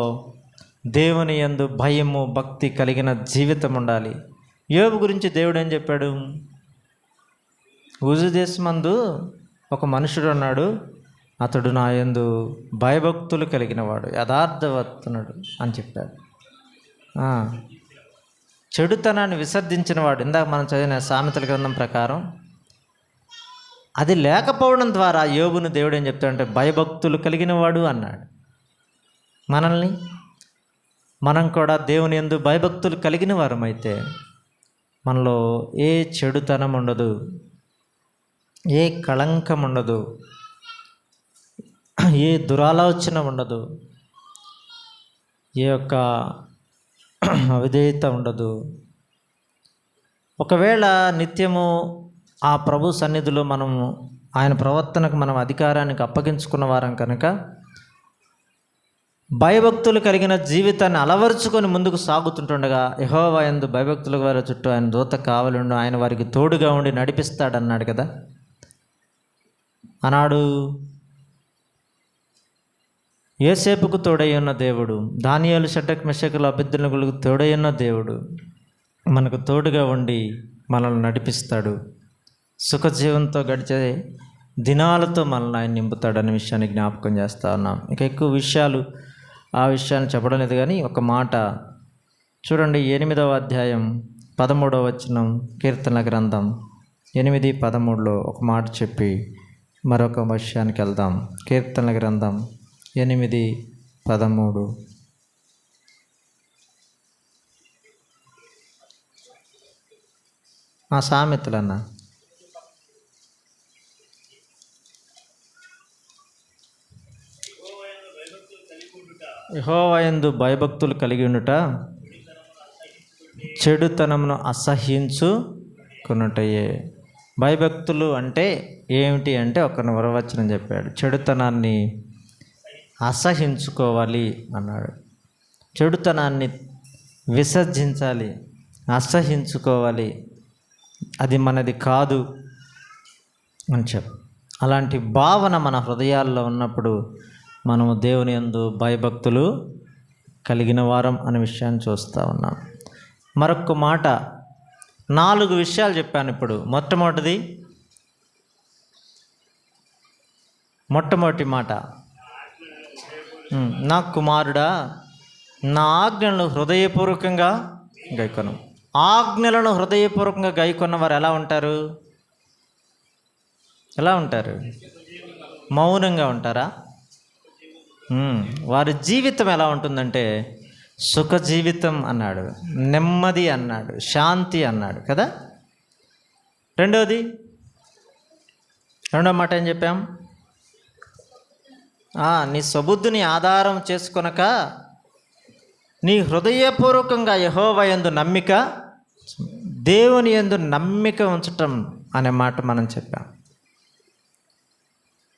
దేవుని యందు భయము, భక్తి కలిగిన జీవితం ఉండాలి. యోబు గురించి దేవుడు ఏం చెప్పాడు? ఉజు దేశమందు ఒక మనుషుడు ఉన్నాడు, అతడు నా యందు భయభక్తులు కలిగిన వాడు, యథార్థవర్తనుడు అని చెప్పాడు. చెడుతనాన్ని విసర్జించిన వాడు. ఇందాక మనం చదివిన సామెతల గ్రంథం ప్రకారం అది లేకపోవడం ద్వారా యోబును దేవుడు ఏం చెప్తాడంటే భయభక్తులు కలిగిన వాడు అన్నాడు. మనం కూడా దేవుని యందు భయభక్తులు కలిగిన వారమైతే మనలో ఏ చెడుతనం ఉండదు, ఏ కళంకం ఉండదు, ఏ దురాలోచన ఉండదు, ఏ యొక్క అవిధేయత ఉండదు. ఒకవేళ నిత్యము ఆ ప్రభు సన్నిధిలో మనము ఆయన ప్రవర్తనకు మనం అధికారానికి అప్పగించుకున్న వారం కనుక భయభక్తులు కలిగిన జీవితాన్ని అలవరుచుకొని ముందుకు సాగుతుంటుండగా, యెహోవా యందు భయభక్తుల వారి చుట్టూ ఆయన దూత కావలుండు, ఆయన వారికి తోడుగా ఉండి నడిపిస్తాడన్నాడు కదా. ఆనాడు యోసేపుకు తోడై ఉన్న దేవుడు, దానియేలు, షడ్రక్, మెషకులు, అబేద్నెగోలకు తోడై ఉన్న దేవుడు మనకు తోడుగా ఉండి మనల్ని నడిపిస్తాడు. సుఖజీవంతో గడిచే దినాలతో మనల్ని ఆయన నింపుతాడనే విషయాన్ని జ్ఞాపకం చేస్తూ ఉన్నాం. ఇక ఎక్కువ విషయాలు ఆ విషయాన్ని చెప్పడం లేదు, కానీ ఒక మాట చూడండి. 8వ అధ్యాయం 13వ వచనం, కీర్తనల గ్రంథం 8:13 ఒక మాట చెప్పి మరొక విషయానికి వెళ్దాం. కీర్తనల గ్రంథం 8:13. సామెతలన్నా యెహోవా యందు భయభక్తులు కలిగి ఉండుట చెడుతనమును అసహ్యించుకొనుటయే. భయభక్తులు అంటే ఏమిటి అంటే ఒక వరవచనం చెప్పాడు, చెడుతనాన్ని అసహించుకోవాలి అన్నాడు. చెడుతనాన్ని విసర్జించాలి, అసహించుకోవాలి, అది మనది కాదు అని అలాంటి భావన మన హృదయాల్లో ఉన్నప్పుడు మనము దేవుని యందు భయభక్తులు కలిగిన వారం అనే విషయాన్ని చూస్తూ ఉన్నాం. మరొక మాట, 4 విషయాలు చెప్పాను ఇప్పుడు. మొట్టమొదటి మాట, నా కుమారుడా నా ఆజ్ఞలను హృదయపూర్వకంగా గైకొను. ఆజ్ఞలను హృదయపూర్వకంగా గైకొన్న వారు ఎలా ఉంటారు? మౌనంగా ఉంటారా? వారి జీవితం ఎలా ఉంటుందంటే సుఖ జీవితం అన్నాడు, నెమ్మది అన్నాడు, శాంతి అన్నాడు కదా. రెండో మాట ఏం చెప్పాం? నీ సబుద్ధిని ఆధారం చేసుకొనక నీ హృదయపూర్వకంగా యెహోవా యందు నమ్మిక, దేవుని యందు నమ్మిక ఉంచటం అనే మాట మనం చెప్పాం.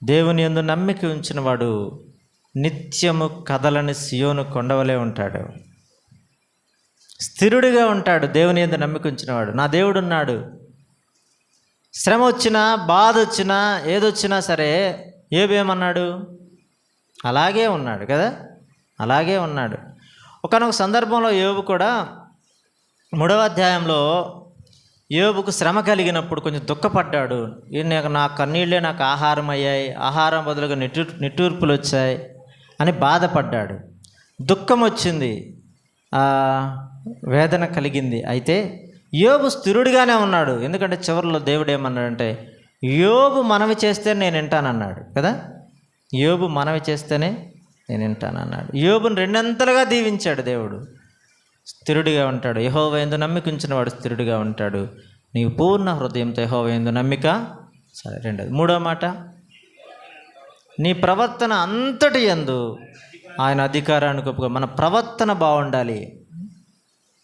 దేవుని యందు నమ్మిక ఉంచిన వాడు నిత్యము కదలని సియోను కొండవలే ఉంటాడు, స్థిరుడిగా ఉంటాడు. దేవుని యందు నమ్మిక ఉంచినవాడు, నా దేవుడు ఉన్నాడు. శ్రమ వచ్చినా, బాధ వచ్చినా, ఏదొచ్చినా సరే ఏమన్నాడు? అలాగే ఉన్నాడు కదా, అలాగే ఉన్నాడు. ఒకానొక సందర్భంలో యోబు కూడా 3వ అధ్యాయంలో యోబుకు శ్రమ కలిగినప్పుడు కొంచెం దుఃఖపడ్డాడు. నా కన్నీళ్ళే నాకు ఆహారం అయ్యాయి, ఆహారం బదులుగా నిట్టూర్పులు వచ్చాయి అని బాధపడ్డాడు. దుఃఖం వచ్చింది, వేదన కలిగింది. అయితే యోబు స్థిరుడిగానే ఉన్నాడు. ఎందుకంటే చివరిలో దేవుడు ఏమన్నాడంటే, యోబు మనవి చేస్తే నేను వింటానన్నాడు కదా. యోబు మనవి చేస్తేనే నేను వింటానన్నాడు. యోబుని 2 అంతలుగా దీవించాడు దేవుడు. స్థిరుడిగా ఉంటాడు, యెహోవా యందు నమ్మిక ఉంచిన వాడు స్థిరుడిగా ఉంటాడు. నీవు పూర్ణ హృదయంతో యెహోవా యందు నమ్మిక. సరే, రెండోది. 3వ మాట, నీ ప్రవర్తన అంతటి యందు ఆయన అధికారానికి ఒప్పుకో. మన ప్రవర్తన బాగుండాలి.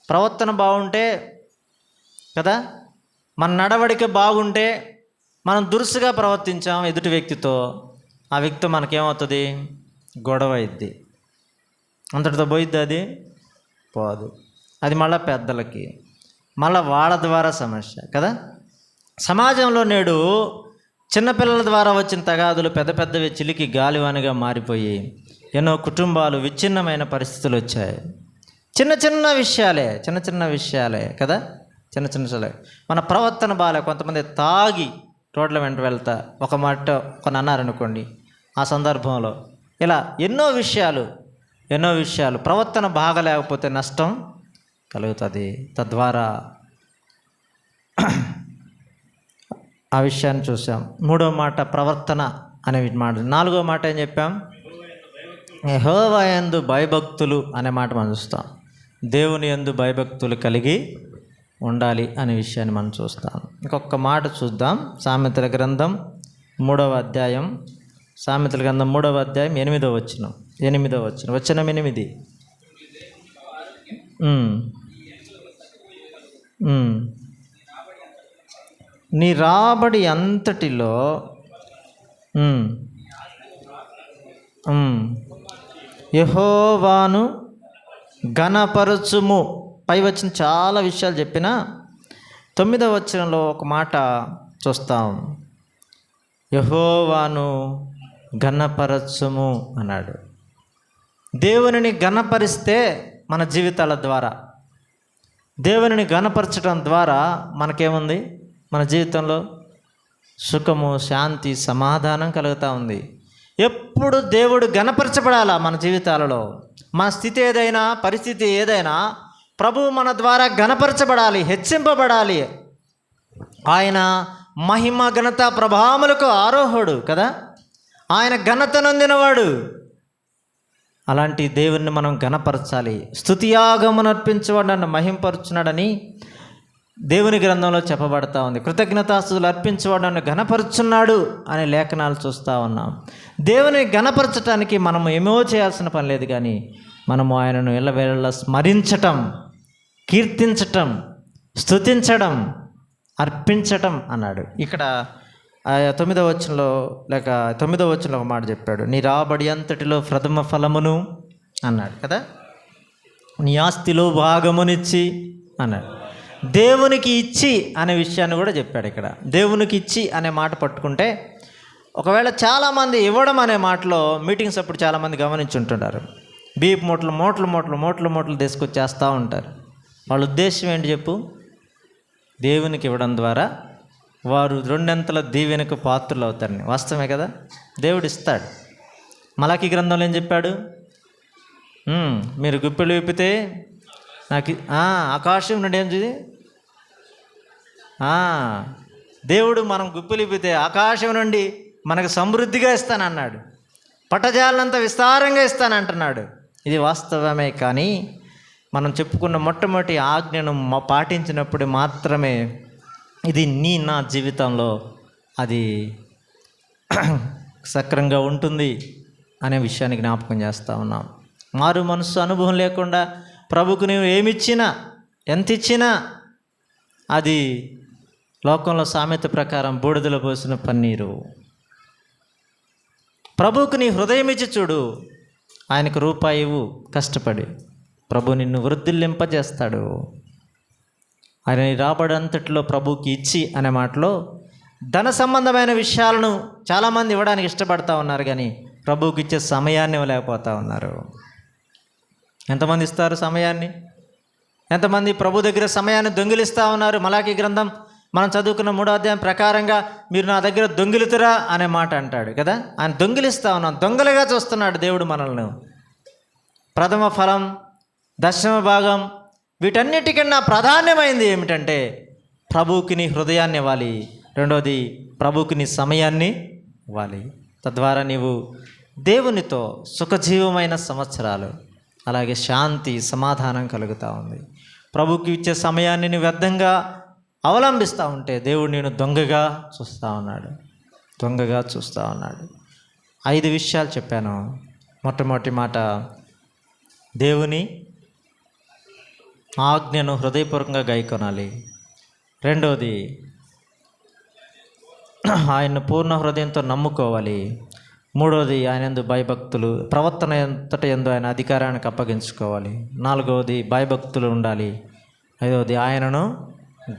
ప్రవర్తన బాగుంటే కదా, మన నడవడిక బాగుంటే, మనం దురుసుగా ప్రవర్తించాం ఎదుటి వ్యక్తితో, ఆ వ్యక్తితో మనకేమవుతుంది? గొడవ అయింది, అంతటితో పోయిద్ది, అది పోదు. అది మళ్ళీ పెద్దలకి, మళ్ళీ వాళ్ళ ద్వారా సమస్య కదా. సమాజంలో నేడు చిన్నపిల్లల ద్వారా వచ్చిన తగాదులు పెద్ద పెద్దవి చిలికి గాలివానిగా మారిపోయి ఎన్నో కుటుంబాలు విచ్ఛిన్నమైన పరిస్థితులు వచ్చాయి. చిన్న చిన్న విషయాలే కదా, చిన్న విషయాలే. మన ప్రవర్తన బాలే. కొంతమంది తాగి రోడ్ల వెంట వెళ్తా ఒక మాట కొన్ని అన్నారనుకోండి, ఆ సందర్భంలో ఇలా ఎన్నో విషయాలు ప్రవర్తన బాగలేకపోతే నష్టం కలుగుతుంది. తద్వారా ఆ విషయాన్ని చూసాం. 3వ మాట ప్రవర్తన అనే మాట. 4వ మాట ఏం చెప్పాం? యెహోవా యందు భయభక్తులు అనే మాట మనం చూస్తాం. దేవుని యందు భయభక్తులు కలిగి ఉండాలి అనే విషయాన్ని మనం చూస్తాం. ఇంకొక మాట చూద్దాం. సామెతల గ్రంథం 3వ అధ్యాయం, 8వ వచనం. వచనం 8. నీ రాబడి అంతటిలో యెహోవాను ఘనపరచుము. పై వచ్చిన చాలా విషయాలు చెప్పిన 9వ వచనంలో ఒక మాట చూస్తాం. యెహోవాను ఘనపరచుము అన్నాడు. దేవునిని ఘనపరిస్తే మన జీవితాల ద్వారా, దేవునిని ఘనపరచడం ద్వారా మనకేముంది? మన జీవితంలో సుఖము, శాంతి, సమాధానం కలుగుతూ ఉంది. ఎప్పుడు దేవుడు ఘనపరచబడాలా మన జీవితాలలో. మన స్థితి ఏదైనా, పరిస్థితి ఏదైనా ప్రభువు మన ద్వారా ఘనపరచబడాలి, హెచ్చింపబడాలి. ఆయన మహిమ, ఘనత, ప్రభావములకు ఆరోహుడు కదా, ఆయన ఘనత నొందినవాడు. అలాంటి దేవుణ్ణి మనం ఘనపరచాలి. స్తుతియాగమును అర్పించేవాడు నన్ను మహింపరుచున్నాడని దేవుని గ్రంథంలో చెప్పబడతా ఉంది. కృతజ్ఞతాస్తుతులు అర్పించేవాడు నన్ను ఘనపరుచున్నాడు అనే లేఖనాలు చూస్తూ ఉన్నాం. దేవుని ఘనపరచటానికి మనము ఏమో చేయాల్సిన పని లేదు, కానీ మనము ఆయనను ఎల్లవేళలా స్మరించటం, కీర్తించటం, స్తుతించడం, అర్పించటం అన్నాడు. ఇక్కడ 9వ వచనంలో లేక 9వ వచనంలో ఒక మాట చెప్పాడు, నీ రాబడి అంతటిలో ప్రథమ ఫలమును అన్నాడు కదా, నీ ఆస్తిలో భాగమునిచ్చి అన్నాడు. దేవునికి ఇచ్చి అనే విషయాన్ని కూడా చెప్పాడు. ఇక్కడ దేవునికి ఇచ్చి అనే మాట పట్టుకుంటే, ఒకవేళ చాలామంది ఇవ్వడం అనే మాటలో మీటింగ్స్ అప్పుడు చాలామంది గమనించుంటున్నారు, బీప్ మూటలు తీసుకొచ్చేస్తూ ఉంటారు. వాళ్ళ ఉద్దేశం ఏంటి చెప్పు? దేవునికి ఇవ్వడం ద్వారా వారు 2 దీవెనకు పాత్రలు అవుతారని. వాస్తవమే కదా, దేవుడు ఇస్తాడు. మలాకీ గ్రంథంలో ఏం చెప్పాడు? మీరు గుప్పెలు విప్పితే నాకు ఆకాశం నుండి ఏం చూది, దేవుడు మనం గుప్పెలు విప్పితే ఆకాశం నుండి మనకు సమృద్ధిగా ఇస్తానన్నాడు, పట్టజాలనంత విస్తారంగా ఇస్తానంటున్నాడు. ఇది వాస్తవమే. కానీ మనం చెప్పుకున్న మొట్టమొదటి ఆజ్ఞను పాటించినప్పుడు మాత్రమే ఇది నా జీవితంలో అది సక్రంగా ఉంటుంది అనే విషయాన్ని జ్ఞాపకం చేస్తూ ఉన్నాం. మారు మనసు అనుభవం లేకుండా ప్రభుకు నీవు ఏమిచ్చినా, ఎంత ఇచ్చినా అది లోకంలో సామెత ప్రకారం బూడిదలో పోసిన పన్నీరు. ప్రభువుకు నీ హృదయం ఇచ్చి చూడు, ఆయనకు రూపాయి ఇవ్వు కష్టపడి, ప్రభు నిన్ను వృద్ధిల్లింపజేస్తాడు. ఆయన రాబడి అంతటిలో ప్రభువుకి ఇచ్చి అనే మాటలో ధన సంబంధమైన విషయాలను చాలామంది ఇవ్వడానికి ఇష్టపడతా ఉన్నారు, కానీ ప్రభువుకి ఇచ్చే సమయాన్ని ఇవ్వలేకపోతూ ఉన్నారు. ఎంతమంది ఇస్తారు సమయాన్ని? ఎంతమంది ప్రభు దగ్గర సమయాన్ని దొంగిలిస్తూ ఉన్నారు? మలాకీ గ్రంథం మనం చదువుకున్న 3వ అధ్యాయం ప్రకారంగా మీరు నా దగ్గర దొంగిలుతురా అనే మాట అంటాడు కదా. ఆయన దొంగిలిస్తూ ఉన్నాం, దొంగలుగా చూస్తున్నాడు దేవుడు మనల్ని. ప్రథమ ఫలం, దశమ భాగం, వీటన్నిటికన్నా ప్రాధాన్యమైంది ఏమిటంటే ప్రభువుకి నీ హృదయాన్ని ఇవ్వాలి. రెండోది ప్రభువుకి నీ సమయాన్ని ఇవ్వాలి. తద్వారా నీవు దేవునితో సుఖజీవమైన సంవత్సరాలు, అలాగే శాంతి సమాధానం కలుగుతూ ఉంది. ప్రభువుకి ఇచ్చే సమయాన్ని నువ్వు వ్యర్థంగా అవలంబిస్తూ ఉంటే దేవుడు నేను దొంగగా చూస్తూ ఉన్నాడు. 5 విషయాలు చెప్పాను. మొట్టమొదటి మాట, దేవుని ఆజ్ఞను హృదయపూర్వకంగా గైకొనాలి. రెండోది, ఆయన్ను పూర్ణ హృదయంతో నమ్ముకోవాలి. మూడోది, ఆయన యందు భయభక్తులు, ప్రవర్తన ఎంతటి యందు ఆయన అధికారానికి అప్పగించుకోవాలి. నాలుగవది, భయభక్తులు ఉండాలి. ఐదవది, ఆయనను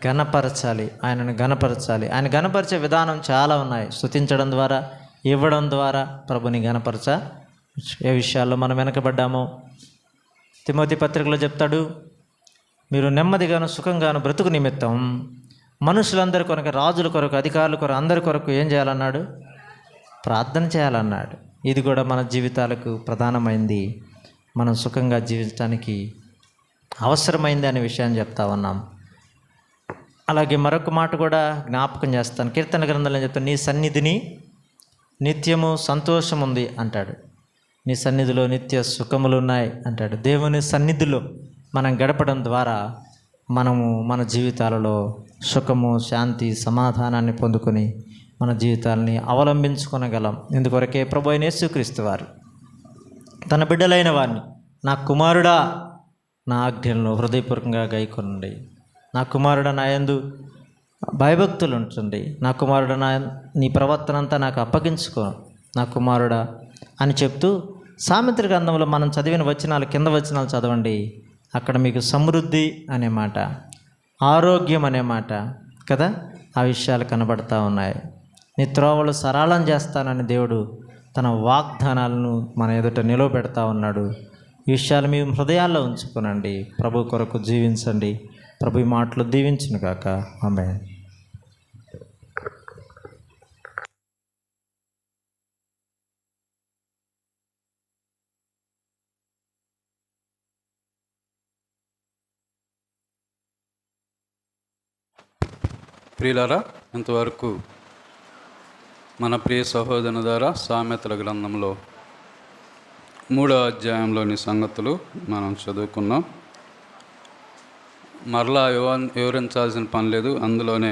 ఘనపరచాలి. ఆయన ఘనపరిచే విధానం చాలా ఉన్నాయి. స్తుతించడం ద్వారా, ఇవ్వడం ద్వారా ప్రభుని ఘనపరచ. ఏ విషయాల్లో మనం వెనకబడ్డామో తిమోతి పత్రికలో చెప్తాడు, మీరు నెమ్మదిగాను సుఖంగాను బ్రతుకు నిమిత్తం మనుషులందరి కొరకు, రాజుల కొరకు, అధికారుల కొరకు, అందరి కొరకు ఏం చేయాలన్నాడు? ప్రార్థన చేయాలన్నాడు. ఇది కూడా మన జీవితాలకు ప్రధానమైంది, మనం సుఖంగా జీవించడానికి అవసరమైంది అనే విషయాన్ని చెప్తా ఉన్నాం. అలాగే మరొక మాట కూడా జ్ఞాపకం చేస్తాను. కీర్తన గ్రంథంలో చెప్తాను, నీ సన్నిధిని నిత్యము సంతోషం ఉంది అంటాడు. నీ సన్నిధిలో నిత్య సుఖములు ఉన్నాయి అంటాడు. దేవుని సన్నిధిలో మనం గడపడం ద్వారా మనము మన జీవితాలలో సుఖము, శాంతి, సమాధానాన్ని పొందుకొని మన జీవితాలని అవలంబించుకొనగలం. ఇందుకొరకే ప్రభు అయిన యేసుక్రీస్తు వారు తన బిడ్డలైన వారిని, నా కుమారుడా నా ఆజ్ఞలను హృదయపూర్వకంగా గైకొనండి, నా కుమారుడా నా యందు భయభక్తులు ఉంటుంది, నా కుమారుడా నీ ప్రవర్తన అంతా నాకు అప్పగించుకో నా కుమారుడా అని చెప్తూ, సామెతల గ్రంథంలో మనం చదివిన వచనాలు, కింద వచనాలు చదవండి. అక్కడ మీకు సమృద్ధి అనే మాట, ఆరోగ్యం అనే మాట కదా, ఆ విషయాలు కనబడతా ఉన్నాయి. నీ త్రోవలు సరళం చేస్తానని దేవుడు తన వాగ్దానాలను మన ఎదుట నిలవబెడతా ఉన్నాడు. ఈ విషయాలు మీ హృదయాల్లో ఉంచుకోనండి. ప్రభు కొరకు జీవించండి. ప్రభు ఈ మాటలు దీవించును గాక. ఆమేన్. ప్రియులారా, ఇంతవరకు మన ప్రియ సహోదరుని ద్వారా సామెతల గ్రంథంలో 3వ అధ్యాయంలోని సంగతులు మనం చదువుకున్నాం. మరలా వివరించాల్సిన పని లేదు, అందులోనే